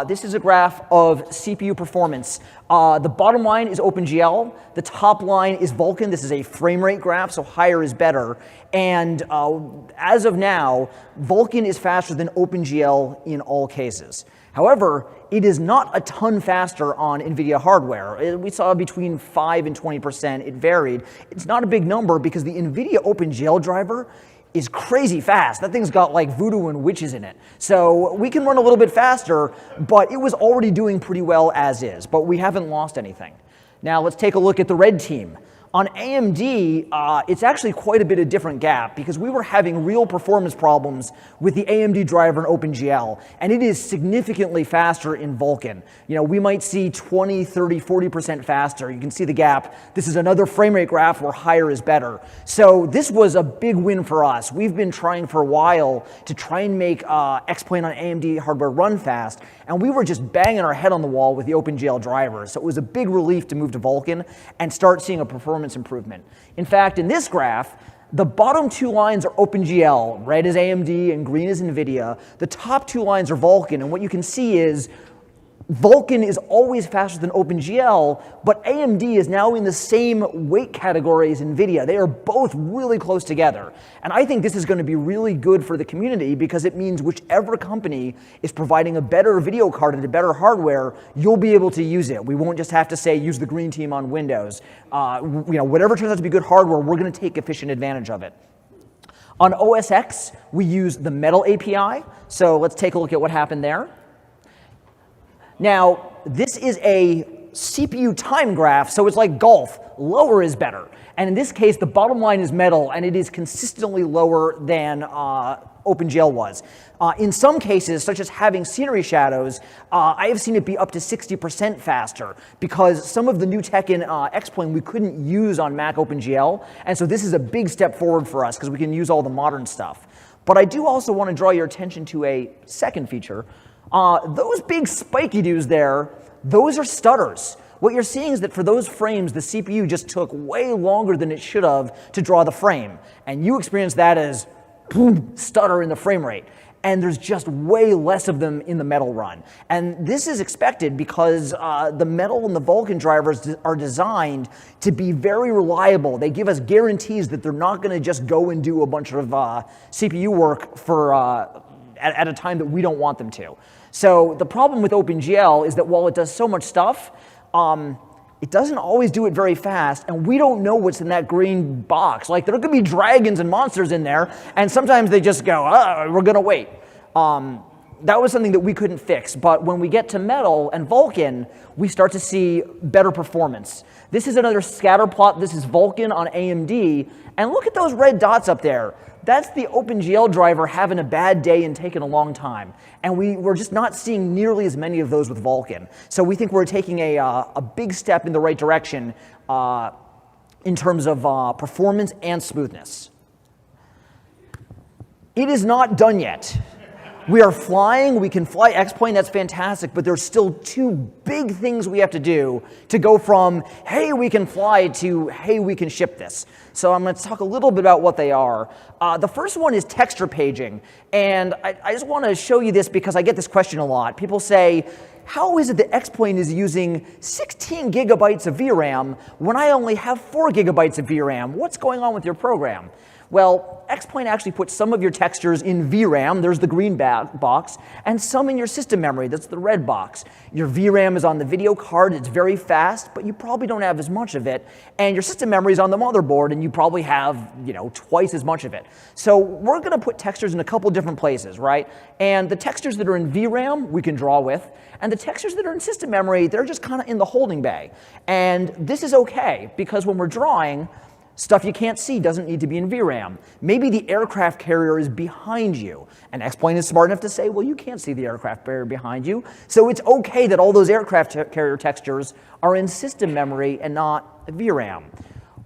This is a graph of CPU performance. The bottom line is OpenGL. The top line is Vulkan. This is a frame rate graph, so higher is better. And as of now, Vulkan is faster than OpenGL in all cases. However, it is not a ton faster on NVIDIA hardware. We saw between 5 and 20%. It varied. It's not a big number because the NVIDIA OpenGL driver is crazy fast. That thing's got like voodoo and witches in it. So we can run a little bit faster, but it was already doing pretty well as is, but we haven't lost anything. Now let's take a look at the red team. On AMD, it's actually quite a bit of different gap because we were having real performance problems with the AMD driver in OpenGL, and it is significantly faster in Vulkan. You know, we might see 20, 30, 40% faster. You can see the gap. This is another frame rate graph where higher is better. So this was a big win for us. We've been trying for a while to try and make X-Plane on AMD hardware run fast, and we were just banging our head on the wall with the OpenGL driver. So it was a big relief to move to Vulkan and start seeing a performance improvement. In fact, in this graph, The bottom two lines are OpenGL. Red is AMD and green is NVIDIA. The top two lines are Vulkan, and what you can see is Vulkan is always faster than OpenGL, but AMD is now in the same weight category as NVIDIA. They are both really close together. And I think this is going to be really good for the community because it means whichever company is providing a better video card and a better hardware, you'll be able to use it. We won't just have to say use the green team on Windows. Whatever turns out to be good hardware, we're going to take efficient advantage of it. On OS X, we use the Metal API. So let's take a look at what happened there. Now, this is a CPU time graph, so it's like golf. Lower is better. And in this case, the bottom line is Metal, and it is consistently lower than OpenGL was. In some cases, such as having scenery shadows, I have seen it be up to 60% faster because some of the new tech in X-Plane we couldn't use on Mac OpenGL, and so this is a big step forward for us because we can use all the modern stuff. But I do also want to draw your attention to a second feature. Those big spiky dudes there, those are stutters. What you're seeing is that for those frames, the CPU just took way longer than it should have to draw the frame. And you experience that as boom, stutter in the frame rate. And there's just way less of them in the Metal run. And this is expected because the Metal and the Vulkan drivers are designed to be very reliable. They give us guarantees that they're not going to just go and do a bunch of CPU work for at a time that we don't want them to. So the problem with OpenGL is that while it does so much stuff, it doesn't always do it very fast, and we don't know what's in that green box. Like, there could be dragons and monsters in there, and sometimes they just go, we're going to wait. That was something that we couldn't fix, but when we get to Metal and Vulkan, we start to see better performance. This is another scatter plot. This is Vulkan on AMD, and look at those red dots up there. That's the OpenGL driver having a bad day and taking a long time. And we're just not seeing nearly as many of those with Vulkan. So we think we're taking a big step in the right direction in terms of performance and smoothness. It is not done yet. We are flying, we can fly X-Plane, that's fantastic, but there's still two big things we have to do to go from, hey, we can fly, to, hey, we can ship this. So I'm going to talk a little bit about what they are. The first one is texture paging, and I just want to show you this because I get this question a lot. People say, how is it that X-Plane is using 16 gigabytes of VRAM when I only have 4 gigabytes of VRAM? What's going on with your program? Well, X-Plane actually puts some of your textures in VRAM, there's the green box, and some in your system memory, that's the red box. Your VRAM is on the video card, it's very fast, but you probably don't have as much of it, and your system memory is on the motherboard, and you probably have, twice as much of it. So we're going to put textures in a couple different places, right? And the textures that are in VRAM, we can draw with, and the textures that are in system memory, they're just kind of in the holding bay. And this is okay, because when we're drawing, stuff you can't see doesn't need to be in VRAM. Maybe the aircraft carrier is behind you, and X-Plane is smart enough to say, well, you can't see the aircraft carrier behind you, so it's okay that all those aircraft carrier textures are in system memory and not VRAM.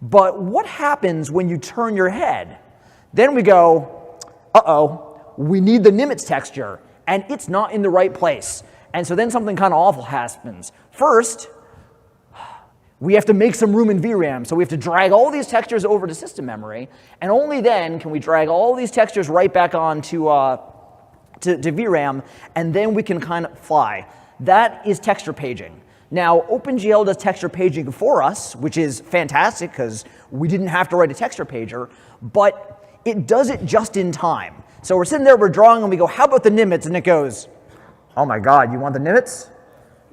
But what happens when you turn your head? Then we go, uh-oh, we need the Nimitz texture, and it's not in the right place. And so then something kind of awful happens. First, we have to make some room in VRAM, so we have to drag all these textures over to system memory, and only then can we drag all these textures right back on to VRAM, and then we can kind of fly. That is texture paging. Now, OpenGL does texture paging for us, which is fantastic because we didn't have to write a texture pager, but it does it just in time. So we're sitting there, we're drawing, and we go, how about the Nimitz? And it goes, oh my God, you want the Nimitz?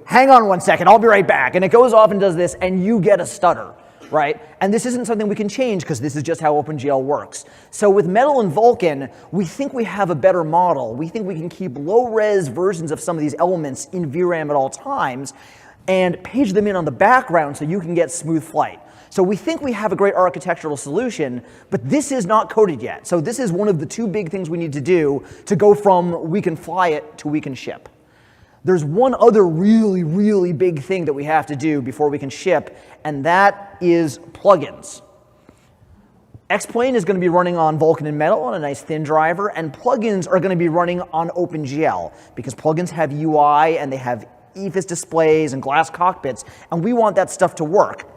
Hang on one second, I'll be right back. And it goes off and does this, and you get a stutter, right? And this isn't something we can change because this is just how OpenGL works. So with Metal and Vulkan, we think we have a better model. We think we can keep low-res versions of some of these elements in VRAM at all times and page them in on the background so you can get smooth flight. So we think we have a great architectural solution, but this is not coded yet. So this is one of the two big things we need to do to go from we can fly it to we can ship. There's one other really, really big thing that we have to do before we can ship, and that is plugins. X-Plane is going to be running on Vulkan and Metal on a nice thin driver, and plugins are going to be running on OpenGL because plugins have UI and they have EFIS displays and glass cockpits, and we want that stuff to work.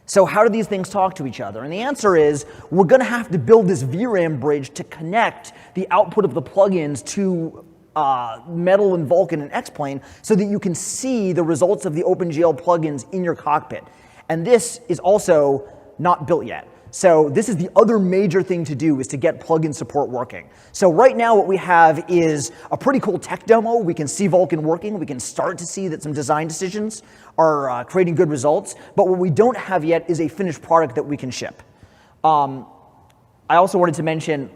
So how do these things talk to each other? And the answer is we're going to have to build this VRAM bridge to connect the output of the plugins to Metal and Vulkan and X-Plane so that you can see the results of the OpenGL plugins in your cockpit. And this is also not built yet. So this is the other major thing to do, is to get plugin support working. So right now what we have is a pretty cool tech demo. We can see Vulkan working. We can start to see that some design decisions are creating good results. But what we don't have yet is a finished product that we can ship. I also wanted to mention,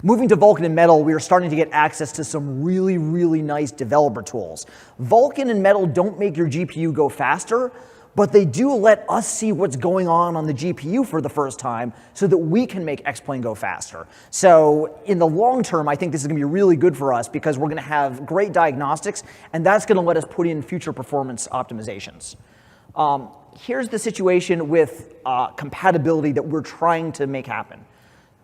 moving to Vulkan and Metal, we are starting to get access to some really, really nice developer tools. Vulkan and Metal don't make your GPU go faster, but they do let us see what's going on the GPU for the first time so that we can make X-Plane go faster. So in the long term, I think this is going to be really good for us because we're going to have great diagnostics, and that's going to let us put in future performance optimizations. Here's the situation with compatibility that we're trying to make happen.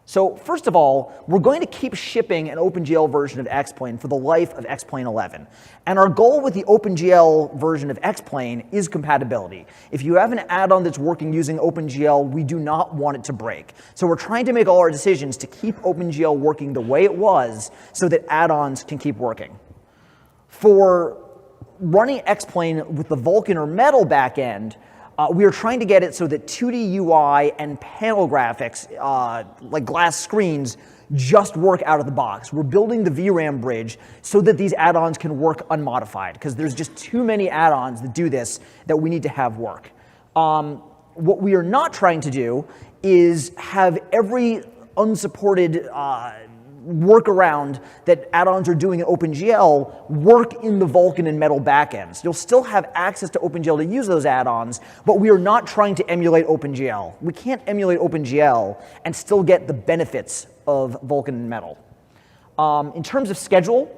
So first of all, we're going to keep shipping an OpenGL version of X-Plane for the life of X-Plane 11. And our goal with the OpenGL version of X-Plane is compatibility. If you have an add-on that's working using OpenGL, we do not want it to break. So we're trying to make all our decisions to keep OpenGL working the way it was so that add-ons can keep working. For running X-Plane with the Vulkan or Metal backend, we are trying to get it so that 2D UI and panel graphics, like glass screens, just work out of the box. We're building the VRAM bridge so that these add-ons can work unmodified, because there's just too many add-ons that do this that we need to have work. What we are not trying to do is have every unsupported workaround that add-ons are doing in OpenGL work in the Vulkan and Metal backends. You'll still have access to OpenGL to use those add-ons, but we are not trying to emulate OpenGL. We can't emulate OpenGL and still get the benefits of Vulkan and Metal. In terms of schedule,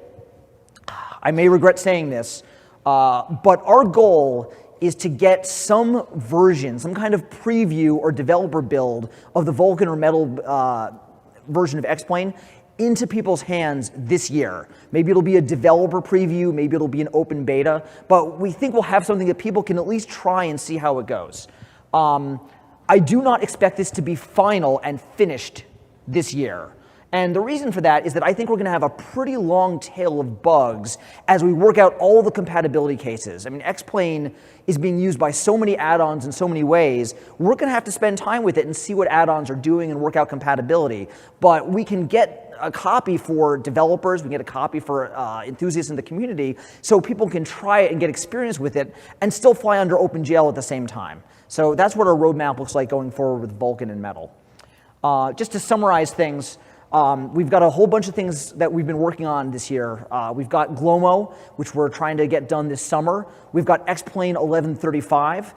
I may regret saying this, but our goal is to get some version, some kind of preview or developer build of the Vulkan or Metal version of X-Plane into people's hands this year. Maybe it'll be a developer preview, maybe it'll be an open beta, but we think we'll have something that people can at least try and see how it goes. I do not expect this to be final and finished this year. And the reason for that is that I think we're going to have a pretty long tail of bugs as we work out all the compatibility cases. I mean, X-Plane is being used by so many add-ons in so many ways. We're going to have to spend time with it and see what add-ons are doing and work out compatibility. But we can get a copy for developers, we can get a copy for enthusiasts in the community, so people can try it and get experience with it and still fly under OpenGL at the same time. So that's what our roadmap looks like going forward with Vulkan and Metal. Just to summarize things, we've got a whole bunch of things that we've been working on this year. We've got Glomo, which we're trying to get done this summer. We've got X-Plane 1135,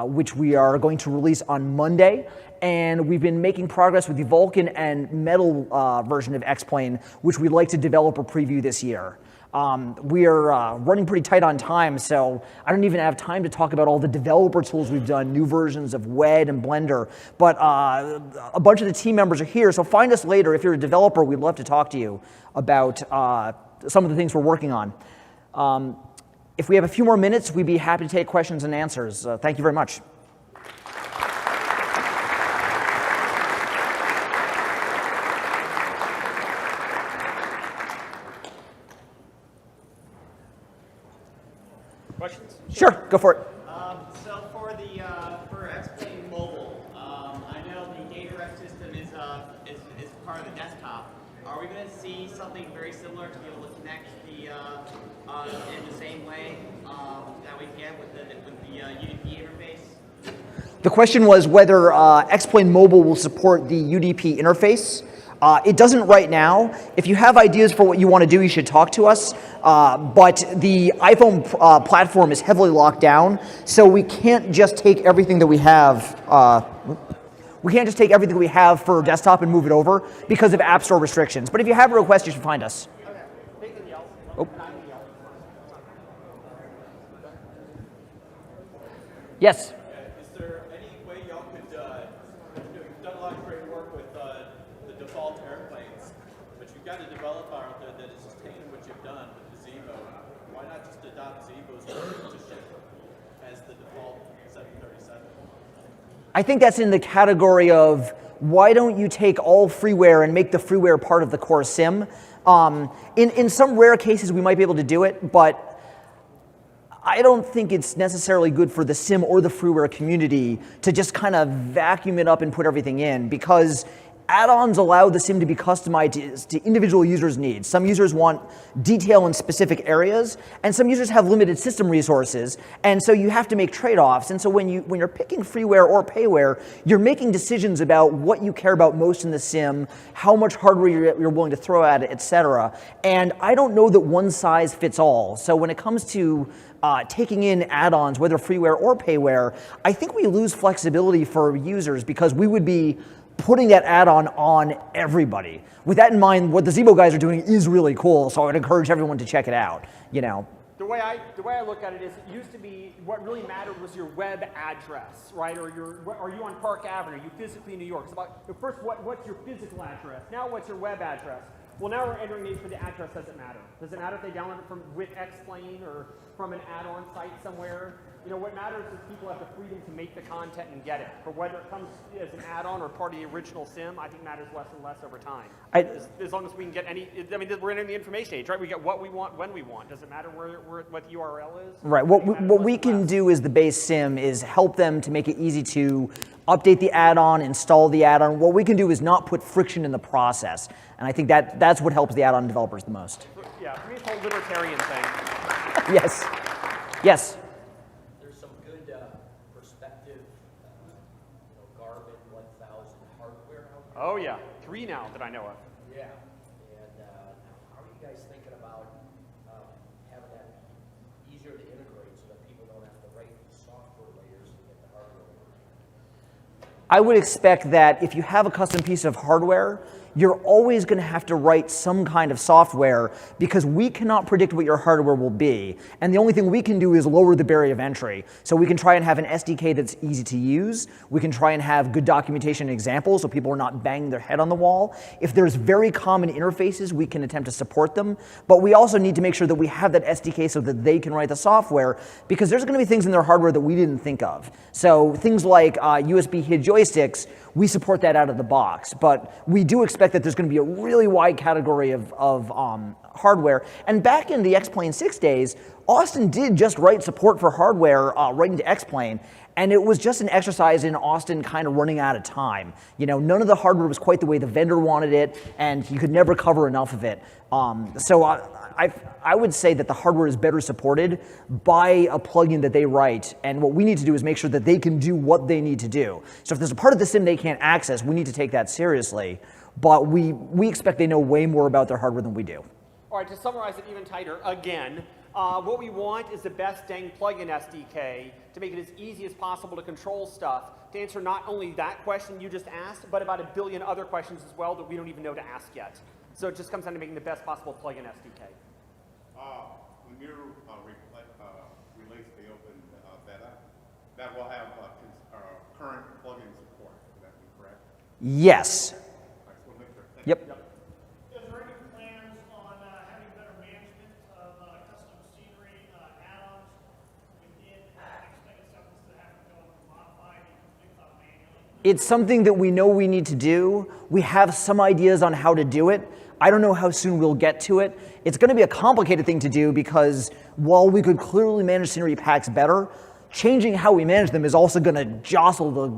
which we are going to release on Monday. And we've been making progress with the Vulkan and Metal version of X-Plane, which we'd like to develop or preview this year. We are running pretty tight on time, so I don't even have time to talk about all the developer tools we've done, new versions of WED and Blender, but a bunch of the team members are here, so find us later. If you're a developer, we'd love to talk to you about some of the things we're working on. If we have a few more minutes, we'd be happy to take questions and answers. Thank you very much. Questions? Sure, go for it. So for X-Plane Mobile, I know the data ref system is part of the desktop. Are we going to see something very similar to be able to connect the in the same way that we get with the UDP interface? The question was whether X-Plane Mobile will support the UDP interface. It doesn't right now. If you have ideas for what you want to do, you should talk to us. But the iPhone platform is heavily locked down, so we can't just take everything that we have. We can't just take everything we have for desktop and move it over because of App Store restrictions. But if you have a request, you should find us. Oh. Yes. Is there any way y'all could, you've done a lot of great work with the default airplanes, but you've got a developer out there that is just taking what you've done with the Zebo. Why not just adopt Zebo's to ship as the default 737? I think that's in the category of why don't you take all freeware and make the freeware part of the core sim? In some rare cases, we might be able to do it, but I don't think it's necessarily good for the sim or the freeware community to just kind of vacuum it up and put everything in, because add-ons allow the sim to be customized to individual users' needs. Some users want detail in specific areas, and some users have limited system resources, and so you have to make trade-offs. And so when you're picking freeware or payware, you're making decisions about what you care about most in the sim, how much hardware you're willing to throw at it, et cetera. And I don't know that one size fits all. So when it comes to taking in add-ons, whether freeware or payware, I think we lose flexibility for users because we would be putting that add-on on everybody. With that in mind, what the Zibo guys are doing is really cool, so I would encourage everyone to check it out. You know. The way I look at it is, it used to be what really mattered was your web address, right? Or are you on Park Avenue? Are you physically in New York? It's about first, what's your physical address? Now, what's your web address? Well, now we're entering age where the address doesn't matter. Does it matter if they download it from with Xplane or from an add-on site somewhere? You know, what matters is people have the freedom to make the content and get it. But whether it comes as an add-on or part of the original sim, I think matters less and less over time. As long as we can get any, I mean, we're entering the information age, right? We get what we want when we want. Does it matter what the URL is? Right. What we can do as the base sim is help them to make it easy to update the add-on, install the add-on. What we can do is not put friction in the process. And I think that's what helps the add-on developers the most. Yeah, for me it's a whole libertarian thing. Yes. Yes. There's some good perspective, Garmin 1000 hardware out there. Oh yeah, 3 now that I know of. Yeah. And how are you guys thinking about having that easier to integrate so that people don't have to write these software layers to get the hardware working? I would expect that if you have a custom piece of hardware, you're always going to have to write some kind of software because we cannot predict what your hardware will be. And the only thing we can do is lower the barrier of entry. So we can try and have an SDK that's easy to use. We can try and have good documentation and examples so people are not banging their head on the wall. If there's very common interfaces, we can attempt to support them. But we also need to make sure that we have that SDK so that they can write the software, because there's going to be things in their hardware that we didn't think of. So things like USB HID joysticks, we support that out of the box. But we do expect that there's going to be a really wide category of hardware. And back in the Xplane 6 days, Austin did just write support for hardware right into Xplane. And it was just an exercise in Austin kind of running out of time. You know, none of the hardware was quite the way the vendor wanted it, and you could never cover enough of it. So I would say that the hardware is better supported by a plugin that they write, and what we need to do is make sure that they can do what they need to do. So if there's a part of the sim they can't access, we need to take that seriously. But we expect they know way more about their hardware than we do. All right, to summarize it even tighter, again, what we want is the best dang plugin SDK to make it as easy as possible to control stuff, to answer not only that question you just asked, but about 1 billion other questions as well that we don't even know to ask yet. So it just comes down to making the best possible plugin SDK. When you release the open beta, that will have current plugin support. Would that be correct? Yes. I just want to make sure. Yep. Is there any plans on having better management of custom scenery add-ons within Xplane itself instead of having to go and modify and fix up manually? It's something that we know we need to do. We have some ideas on how to do it. I don't know how soon we'll get to it. It's going to be a complicated thing to do because while we could clearly manage scenery packs better, changing how we manage them is also going to jostle the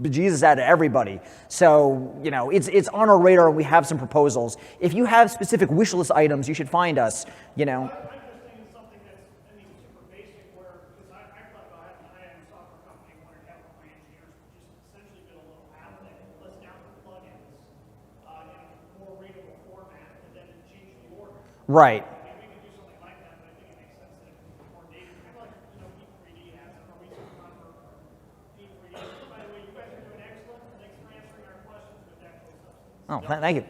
bejesus out of everybody. So, you know, it's on our radar and we have some proposals. If you have specific wish list items, you should find us, you know. I'm just thinking something that's, super basic where, because I thought about having a high-end software company wanted to help my engineers just essentially build a little app that lists down the plugins in a more readable format and then change the order. Right. I mean, we could do something like that, but I think it makes sense that it's more data. Kind of like, E3D has a research number for E3D. By the way, you guys are doing excellent. Thanks for answering our questions with actual substance. Oh, thank you.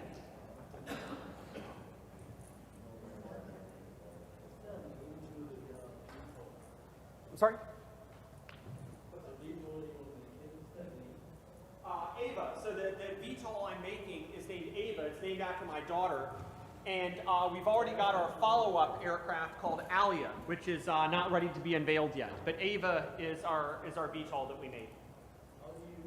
I'm sorry? Ava. So the VTOL I'm making is named Ava. It's named after my daughter. And we've already got our follow-up aircraft called Alia, which is not ready to be unveiled yet. But Ava is our VTOL that we made. How do you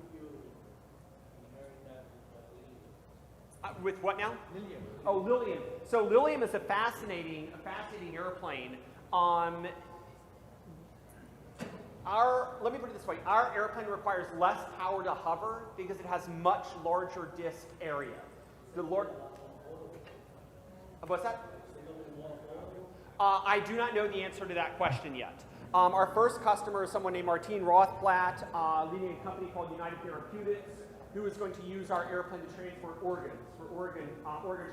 With what now? Lilium. Oh, Lilium. So Lilium is a fascinating airplane. Let me put it this way. Our airplane requires less power to hover because it has much larger disk area. What's that? I do not know the answer to that question yet. Our first customer is someone named Martine Rothblatt, leading a company called United Therapeutics, who is going to use our airplane to transport organs for organ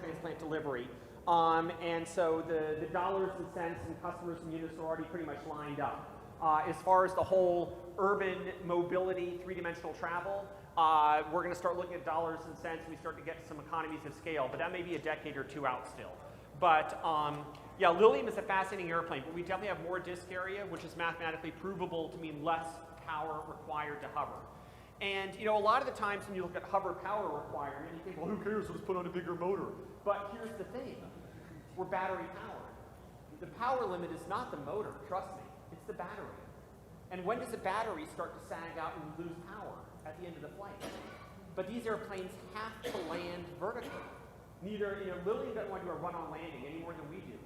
transplant delivery. And so the dollars and cents and customers and units are already pretty much lined up. As far as the whole urban mobility, three-dimensional travel, we're going to start looking at dollars and cents, and we start to get some economies of scale, but that may be a decade or two out still. But yeah, Lilium is a fascinating airplane, but we definitely have more disk area, which is mathematically provable to mean less power required to hover. And you know, a lot of the times when you look at hover power requirement, you think, well, who cares? Let's put on a bigger motor. But here's the thing: we're battery powered. The power limit is not the motor. Trust me, it's the battery. And when does the battery start to sag out and lose power? At the end of the flight. But these airplanes have to land vertically. Lilium doesn't want to do a run-on landing any more than we do.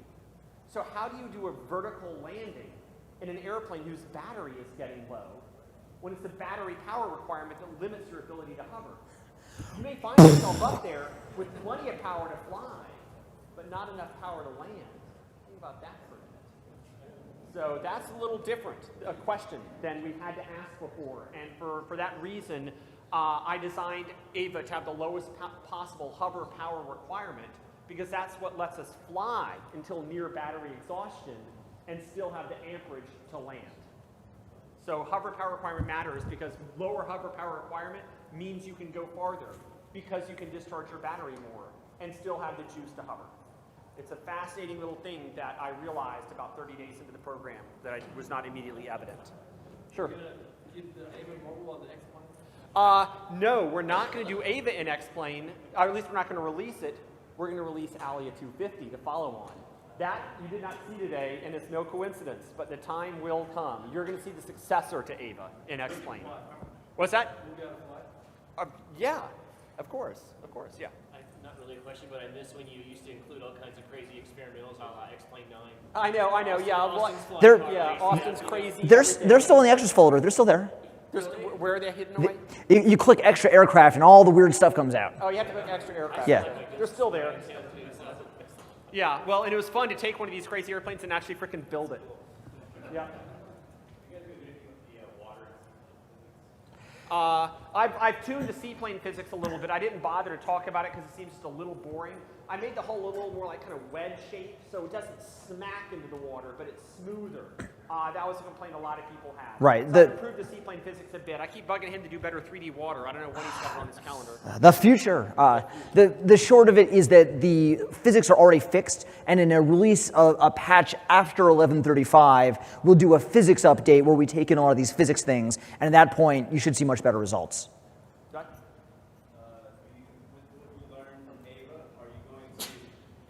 So how do you do a vertical landing in an airplane whose battery is getting low when it's the battery power requirement that limits your ability to hover? You may find yourself up there with plenty of power to fly, but not enough power to land. Think about that for a minute. So that's a little different a question than we've had to ask before. And for that reason, I designed Ava to have the lowest possible hover power requirement, because that's what lets us fly until near battery exhaustion and still have the amperage to land. So hover power requirement matters because lower hover power requirement means you can go farther because you can discharge your battery more and still have the juice to hover. It's a fascinating little thing that I realized about 30 days into the program that was not immediately evident. Sure. Are you going to keep the Ava mobile on the X-Plane? No, we're not going to do Ava in X-Plane, or at least we're not going to release it. We're going to release Alia 250 to follow on. That you did not see today, and it's no coincidence, but the time will come. You're going to see the successor to Ava in X-Plane. What's that? Yeah, of course, yeah. Not really a question, but I miss when you used to include all kinds of crazy experimentals on X-Plane 9. I know, yeah. Austin's crazy. They're still in the extras folder. They're still there. Where are they hidden away? You click extra aircraft and all the weird stuff comes out. Oh, you have to click extra aircraft. Yeah. They're still there. Yeah, well, and it was fun to take one of these crazy airplanes and actually freaking build it. Yeah. I've tuned the seaplane physics a little bit. I didn't bother to talk about it because it seems just a little boring. I made the hull a little more like kind of wedge shape, so it doesn't smack into the water, but it's smoother. That was a complaint a lot of people had. Right. So I've improved the seaplane physics a bit. I keep bugging him to do better 3D water. I don't know when he's got it on his calendar. The future. The short of it is that the physics are already fixed, and in a release of a patch after 1135, we'll do a physics update where we take in all of these physics things, and at that point, you should see much better results. With what you learned from Ava, are you going to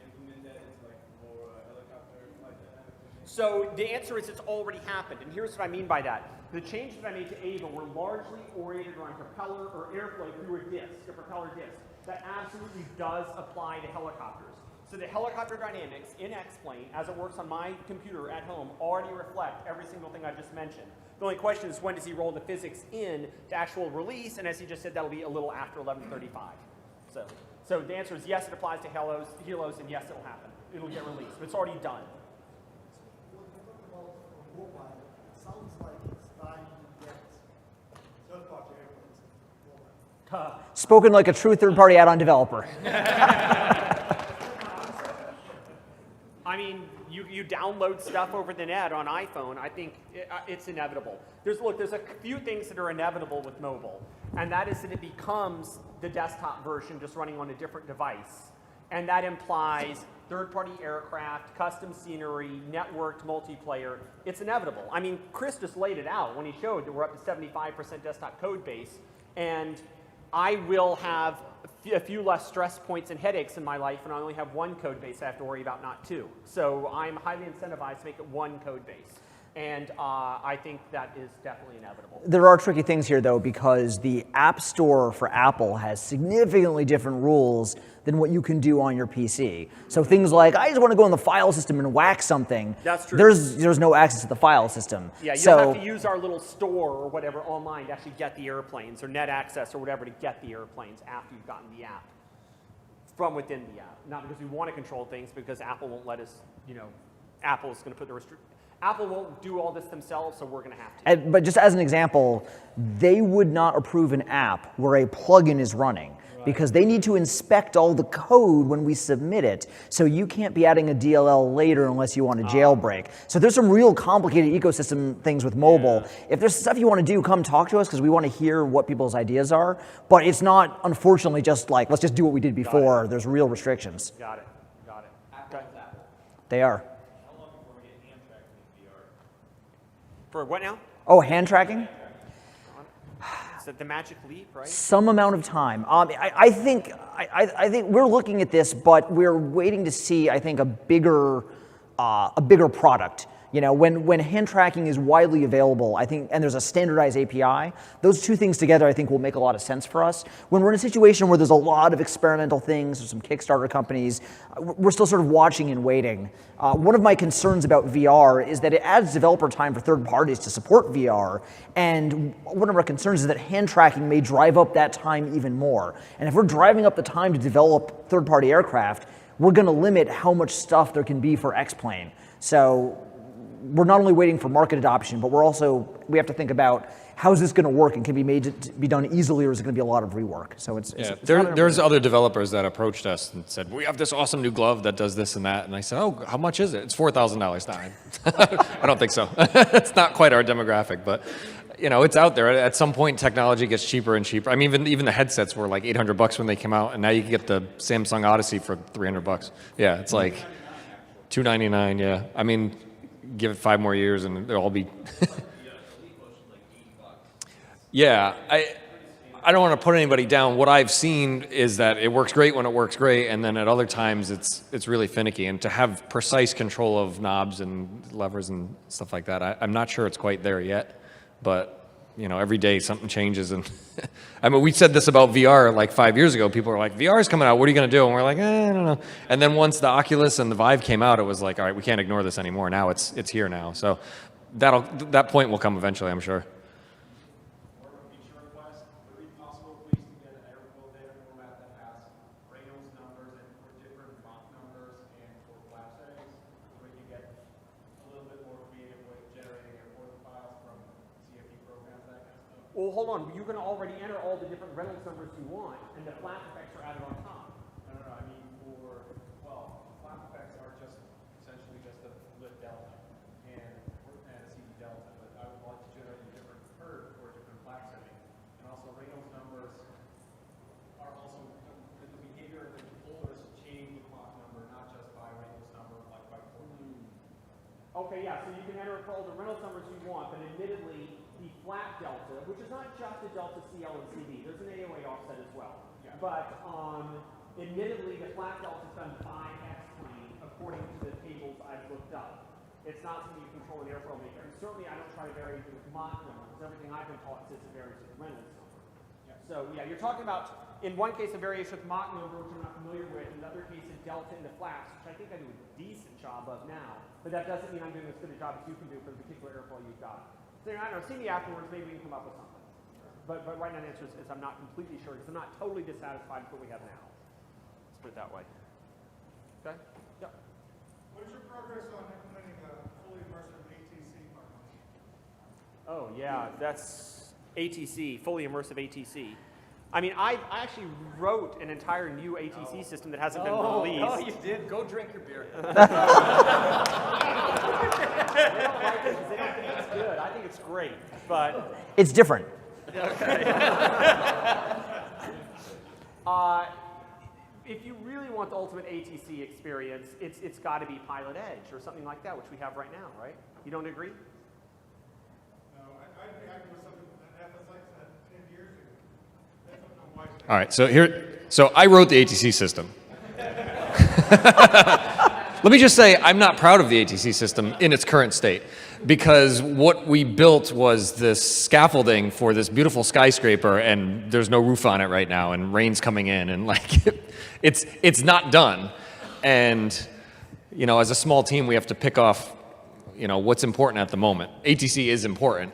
implement that into like more helicopter flight dynamics? So the answer is it's already happened, and here's what I mean by that. The changes that I made to Ava were largely oriented around propeller or airflow through a propeller disc. That absolutely does apply to helicopters. So the helicopter dynamics in X-Plane, as it works on my computer at home, already reflect every single thing I just mentioned. The only question is when does he roll the physics in to actual release, and as he just said, that'll be a little after 1135. So the answer is yes, it applies to helos, and yes, it'll happen. It'll get released, but it's already done. Sounds like it's time to get third-party airplanes. Spoken like a true third-party add-on developer. I mean, you download stuff over the net on iPhone. I think it's inevitable. There's a few things that are inevitable with mobile, and that is that it becomes the desktop version just running on a different device. And that implies third-party aircraft, custom scenery, networked multiplayer. It's inevitable. I mean, Chris just laid it out when he showed that we're up to 75% desktop code base, and I will have a few less stress points and headaches in my life, and I only have one code base I have to worry about, not two. So I'm highly incentivized to make it one code base. And I think that is definitely inevitable. There are tricky things here, though, because the App Store for Apple has significantly different rules than what you can do on your PC. So things like, I just want to go in the file system and whack something. That's true. There's no access to the file system. Yeah, you'll so, have to use our little store or whatever online to actually get the airplanes, or net access or whatever to get the airplanes after you've gotten the app from within the app. Not because we want to control things, because Apple won't let us, Apple's going to put the Apple won't do all this themselves, so we're going to have to. But just as an example, they would not approve an app where a plugin is running because they need to inspect all the code when we submit it. So you can't be adding a DLL later unless you want a jailbreak. So there's some real complicated ecosystem things with mobile. Yeah. If there's stuff you want to do, come talk to us because we want to hear what people's ideas are. But it's not, unfortunately, just like, let's just do what we did before. There's real restrictions. Got it. Okay. They are. For what now? Oh, hand tracking? Is that the magic leap, right? Some amount of time. I think we're looking at this, but we're waiting to see, I think, a bigger product. When hand tracking is widely available, I think, and there's a standardized API, those two things together, I think, will make a lot of sense for us. When we're in a situation where there's a lot of experimental things, there's some Kickstarter companies, we're still sort of watching and waiting. One of my concerns about VR is that it adds developer time for third parties to support VR, and one of our concerns is that hand tracking may drive up that time even more. And if we're driving up the time to develop third-party aircraft, we're going to limit how much stuff there can be for X-Plane. So we're not only waiting for market adoption, but we have to think about how is this going to work and can be done easily, or is it going to be a lot of rework? So there's other developers that approached us and said, we have this awesome new glove that does this and that. And I said, oh, how much is it? It's $4,000. I don't think so. It's not quite our demographic, but it's out there. At some point, technology gets cheaper and cheaper. I mean, even the headsets were like $800 when they came out, and now you can get the Samsung Odyssey for $300. Yeah, it's like $299. Yeah, I mean, give it 5 more years and they'll all be. Yeah, I don't want to put anybody down. What I've seen is that it works great when it works great, and then at other times it's really finicky. And to have precise control of knobs and levers and stuff like that, I'm not sure it's quite there yet. But every day something changes. And I mean, we said this about VR like 5 years ago. People were like, VR is coming out. What are you going to do? And we're like, I don't know. And then once the Oculus and the Vive came out, it was like, all right, we can't ignore this anymore. Now it's here now. So that point will come eventually, I'm sure. Well, hold on. You can already enter all the different Reynolds numbers you want, and the flash effects are added on top. No, I mean flash effects are just essentially just a lift delta and a CD delta, but I would like to generate a different curve for a different flash setting. And also Reynolds numbers are also, the behavior of the controllers change the clock number, not just by Reynolds number, like by code. Okay, yeah, so you can enter all the Reynolds numbers you want, but admittedly, the flat delta, which is not just a delta CL and CD, there's an AOA offset as well. Yeah. But admittedly, the flat delta is done by X-Plane according to the tables I've looked up. It's not something you control an airfoil maker. And certainly, I don't try to vary it with Mach number, because everything I've been taught says it varies with Reynolds number. Yeah. So yeah, you're talking about, in one case, a variation with Mach number, which I'm not familiar with, in another case, a delta into flaps, which I think I do a decent job of now. But that doesn't mean I'm doing as good a job as you can do for the particular airfoil you've got. So I don't know, see me afterwards, maybe we can come up with something. But right now the answer is I'm not completely sure, because I'm not totally dissatisfied with what we have now. Let's put it that way. Okay? Yeah. What is your progress on implementing a fully immersive ATC part? Oh yeah, that's ATC, fully immersive ATC. I mean, I actually wrote an entire new ATC system that hasn't been released. Oh, you did? Go drink your beer. They don't like it because they don't think it's good. I think it's great, but it's different. Okay. If you really want the ultimate ATC experience, it's got to be Pilot Edge or something like that, which we have right now, right? You don't agree? No, I'd be happy with something that was like that 10 years ago. That's what my wife said. All right, so I wrote the ATC system. Let me just say, I'm not proud of the ATC system in its current state, because what we built was this scaffolding for this beautiful skyscraper, and there's no roof on it right now, and rain's coming in, and like, it's not done. And, you know, as a small team, we have to pick off, you know, what's important at the moment. ATC is important.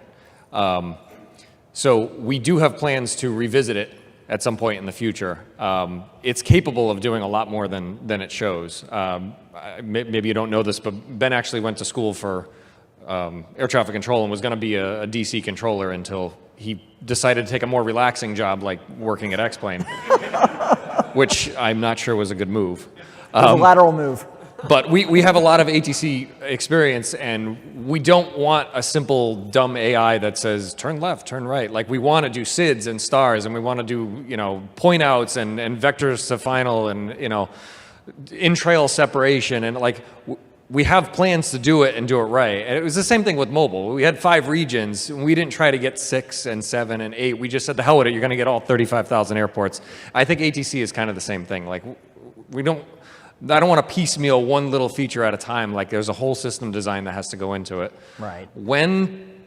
So we do have plans to revisit it at some point in the future. It's capable of doing a lot more than it shows. Maybe you don't know this, but Ben actually went to school for air traffic control and was going to be a DC controller until he decided to take a more relaxing job like working at X-Plane, which I'm not sure was a good move. It was a lateral move. But we have a lot of ATC experience, and we don't want a simple, dumb AI that says, turn left, turn right. Like, we want to do SIDS and stars, and we want to do, you know, point outs and vectors to final and, you know, in-trail separation. And, like, we have plans to do it and do it right. And it was the same thing with mobile. We had 5 regions, and we didn't try to get 6 and 7 and 8. We just said, the hell with it, you're going to get all 35,000 airports. I think ATC is kind of the same thing. Like, I don't want to piecemeal one little feature at a time. Like, there's a whole system design that has to go into it. Right. When?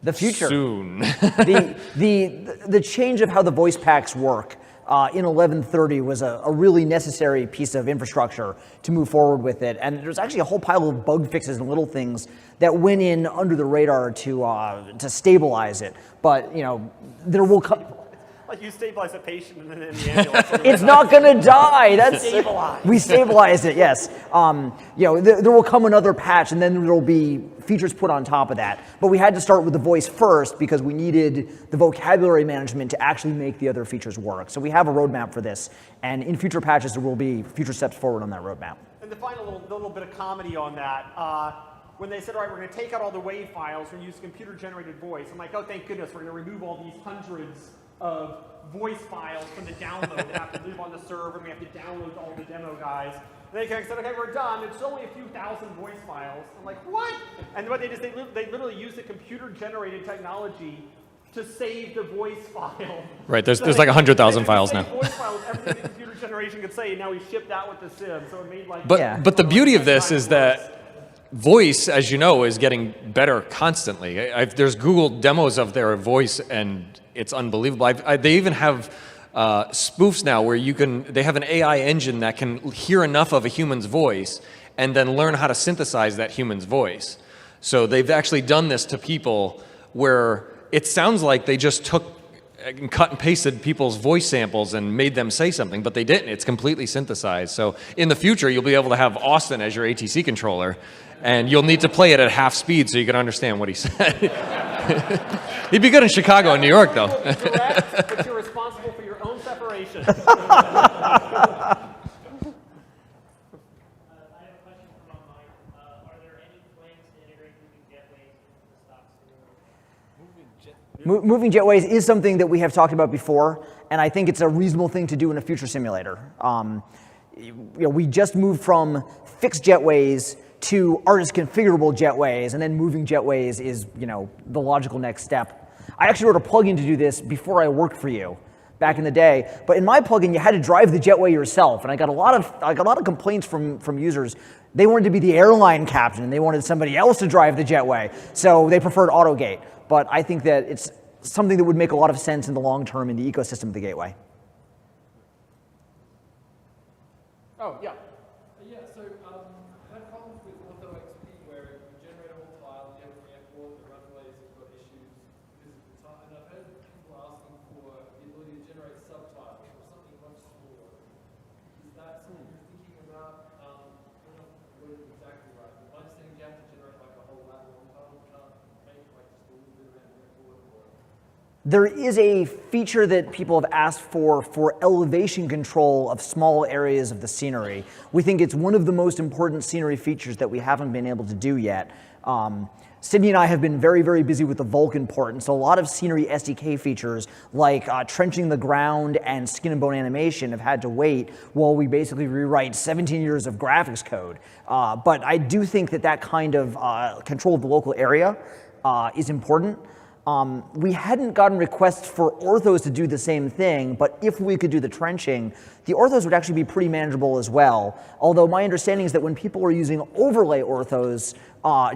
The future. Soon. the change of how the voice packs work in 1130 was a really necessary piece of infrastructure to move forward with it. And there's actually a whole pile of bug fixes and little things that went in under the radar to stabilize it. But, you know, there will come. Like, you stabilize a patient and then in the ambulance. It's not going to die. That's stabilized. We stabilized it, yes. You know, there will come another patch, and then there will be features put on top of that. But we had to start with the voice first because we needed the vocabulary management to actually make the other features work. So we have a roadmap for this, and in future patches, there will be future steps forward on that roadmap. And to find a little bit of comedy on that, when they said, all right, we're going to take out all the WAV files, we're going to use computer-generated voice, I'm like, oh, thank goodness, we're going to remove all these hundreds of voice files from the download that have to live on the server, and we have to download all the demo guys. And they said, okay, we're done. It's only a few thousand voice files. I'm like, what? And what they did is they literally used the computer-generated technology to save the voice file. Right, there's like 100,000 files now. Voice files, everything the computer generation could say, and now we shipped that with the sim. So it made like. But the beauty of this is that voice, as you know, is getting better constantly. There's Google demos of their voice, and it's unbelievable. They even have spoofs now where they have an AI engine that can hear enough of a human's voice and then learn how to synthesize that human's voice. So they've actually done this to people where it sounds like they just took and cut and pasted people's voice samples and made them say something, but they didn't. It's completely synthesized. So in the future, you'll be able to have Austin as your ATC controller, and you'll need to play it at half speed so you can understand what he said. He'd be good in Chicago and New York, though. Correct, but you're responsible for your own separation. Moving jetways is something that we have talked about before, and I think it's a reasonable thing to do in a future simulator. You know, we just moved from fixed jetways to artist configurable jetways, and then moving jetways is, you know, the logical next step. I actually wrote a plugin to do this before I worked for you back in the day, but in my plugin you had to drive the jetway yourself, and I got a lot of complaints from users. They wanted to be the airline captain, and they wanted somebody else to drive the jetway, so they preferred AutoGate. But I think that it's something that would make a lot of sense in the long term in the ecosystem of the gateway. Oh, yeah. Yeah, so I had problems with AutoXP where you generate a whole file, you have an airport, the runways have got issues because of the time. And I've heard people asking for the ability to generate subtitles or something much smaller. Is that something you're thinking about? I don't know if the word is exactly right, but my understanding is you have to generate like a whole lot long file. You can't make like just a little bit around the airport or. There is a feature that people have asked for elevation control of small areas of the scenery. We think it's one of the most important scenery features that we haven't been able to do yet. Sydney and I have been very, very busy with the Vulkan port, and so a lot of scenery SDK features like trenching the ground and skin and bone animation have had to wait while we basically rewrite 17 years of graphics code. But I do think that kind of control of the local area is important. We hadn't gotten requests for orthos to do the same thing, but if we could do the trenching, the orthos would actually be pretty manageable as well. Although my understanding is that when people are using overlay orthos,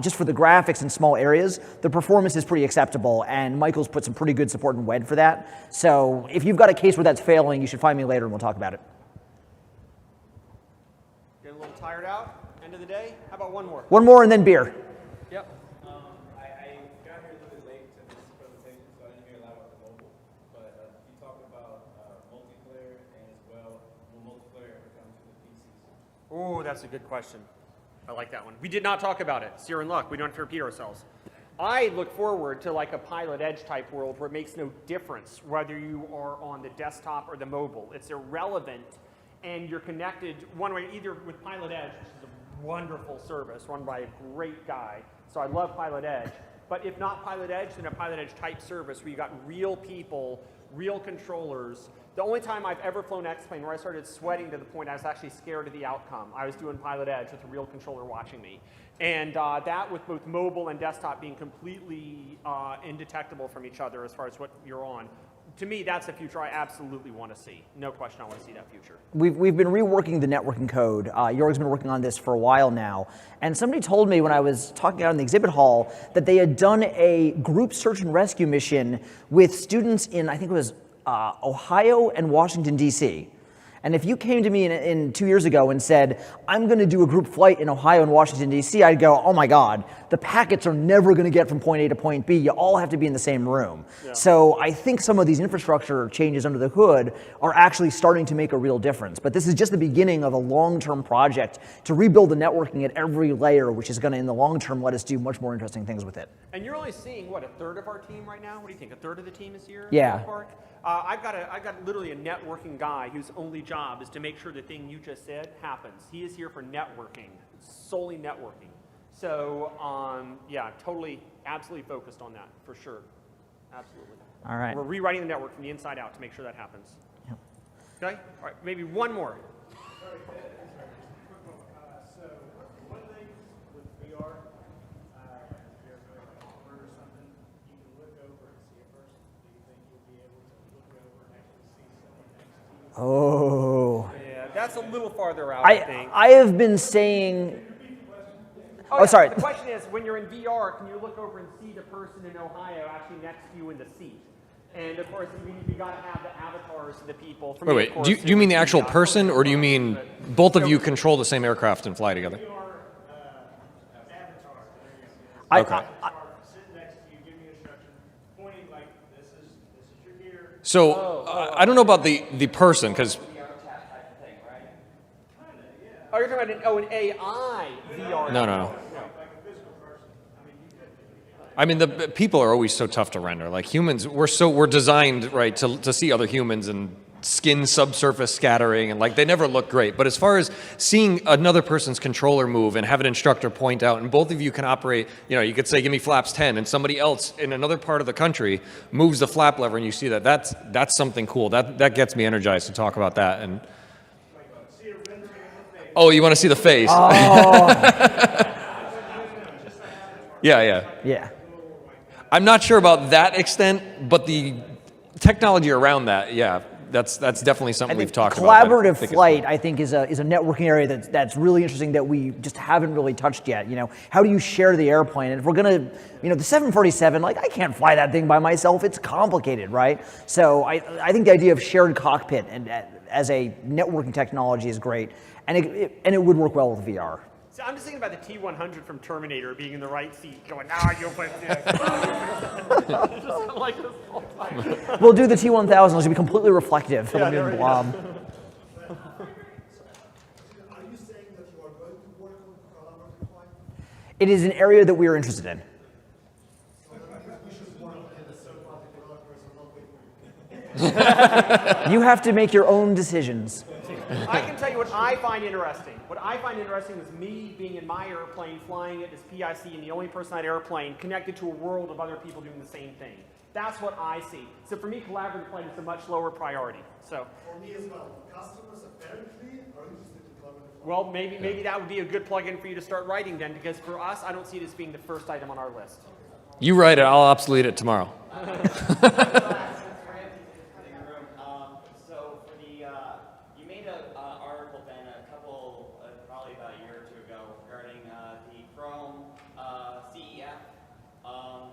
just for the graphics in small areas, the performance is pretty acceptable, and Michael's put some pretty good support in WED for that. So if you've got a case where that's failing, you should find me later and we'll talk about it. Getting a little tired out, end of the day? How about one more? One more and then beer. Yep. I got here a little bit late to this presentation, so I didn't hear a lot about the mobile. But you talked about multiplayer and as well, will multiplayer ever come to the PCs? Oh, that's a good question. I like that one. We did not talk about it. So you're in luck. We don't have to repeat ourselves. I look forward to like a Pilot Edge type world where it makes no difference whether you are on the desktop or the mobile. It's irrelevant, and you're connected one way, either with Pilot Edge, which is a wonderful service run by a great guy. So I love Pilot Edge. But if not Pilot Edge, then a Pilot Edge type service where you got real people, real controllers. The only time I've ever flown X-Plane where I started sweating to the point I was actually scared of the outcome, I was doing Pilot Edge with a real controller watching me. And that with both mobile and desktop being completely indetectable from each other as far as what you're on, to me, that's the future I absolutely want to see. No question I want to see that future. We've been reworking the networking code. Jorg's been working on this for a while now. And somebody told me when I was talking out in the exhibit hall that they had done a group search and rescue mission with students in, I think it was Ohio and Washington, D.C. And if you came to me in 2 years ago and said, I'm going to do a group flight in Ohio and Washington, D.C., I'd go, oh my God, the packets are never going to get from point A to point B. You all have to be in the same room. Yeah. So I think some of these infrastructure changes under the hood are actually starting to make a real difference. But this is just the beginning of a long-term project to rebuild the networking at every layer, which is going to, in the long term, let us do much more interesting things with it. And you're only seeing, what, a third of our team right now? What do you think, a third of the team is here? Yeah. I've got literally a networking guy whose only job is to make sure the thing you just said happens. He is here for networking, solely networking. So, yeah, totally, absolutely focused on that, for sure. Absolutely. All right. We're rewriting the network from the inside out to make sure that happens. Yep. Okay? All right, maybe one more. Sorry, so one thing with VR, if you're going to order something, you can look over and see a person. Do you think you'll be able to look over and actually see someone next to you? Oh. Yeah, that's a little farther out, I think. I have been saying... Oh, yeah. Sorry. The question is, when you're in VR, can you look over and see the person in Ohio actually next to you in the seat? And of course, you got to have the avatars of the people. Wait. Do you mean the actual person, or do you mean both of you control the same aircraft and fly together? Okay. So I don't know about the person, because. Oh, you're talking about an AI VR. No. I mean, the people are always so tough to render. Like humans, we're designed, right, to see other humans and skin subsurface scattering, and like they never look great. But as far as seeing another person's controller move and have an instructor point out, and both of you can operate, you could say, give me flaps 10, and somebody else in another part of the country moves the flap lever, and you see that. That's something cool. That gets me energized to talk about that. And oh, you want to see the face? Oh. Yeah. I'm not sure about that extent, but the technology around that, yeah, that's definitely something we've talked about. Collaborative flight, I think, is a networking area that's really interesting that we just haven't really touched yet. How do you share the airplane? And if we're gonna, the 747, like I can't fly that thing by myself. It's complicated, right? So I think the idea of shared cockpit and as a networking technology is great, and it would work well with VR. So I'm just thinking about the T-100 from Terminator being in the right seat, going, you'll put this. Just like this whole time. We'll do the T-1000. It's going to be completely reflective. It'll be a blob. Are you saying that you are going to work on collaborative flight? It is an area that we are interested in. You have to make your own decisions. I can tell you what I find interesting. What I find interesting is me being in my airplane, flying it as PIC, and the only person on that airplane connected to a world of other people doing the same thing. That's what I see. So for me, collaborative flight is a much lower priority. So for me as well, customers apparently are interested in collaborative flight. Well, maybe that would be a good plug-in for you to start writing then, because for us, I don't see it as being the first item on our list. You write it, I'll obsolete it tomorrow. So for the, you made an article, Ben, a couple, probably about a year or two ago, regarding the Chrome CEF.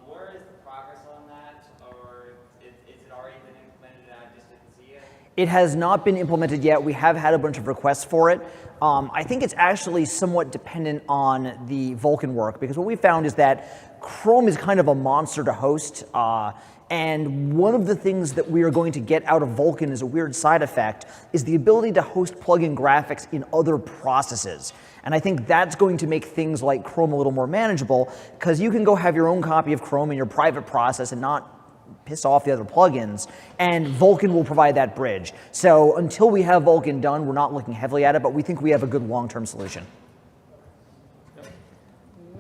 Where is the progress on that, or is it already been implemented and I just didn't see it? It has not been implemented yet. We have had a bunch of requests for it. I think it's actually somewhat dependent on the Vulkan work, because what we found is that Chrome is kind of a monster to host. And one of the things that we are going to get out of Vulkan as a weird side effect is the ability to host plugin graphics in other processes. And I think that's going to make things like Chrome a little more manageable, because you can go have your own copy of Chrome in your private process and not piss off the other plugins, and Vulkan will provide that bridge. So until we have Vulkan done, we're not looking heavily at it, but we think we have a good long-term solution.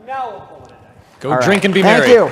Now we'll pull it in. Go drink and be Thank merry. you.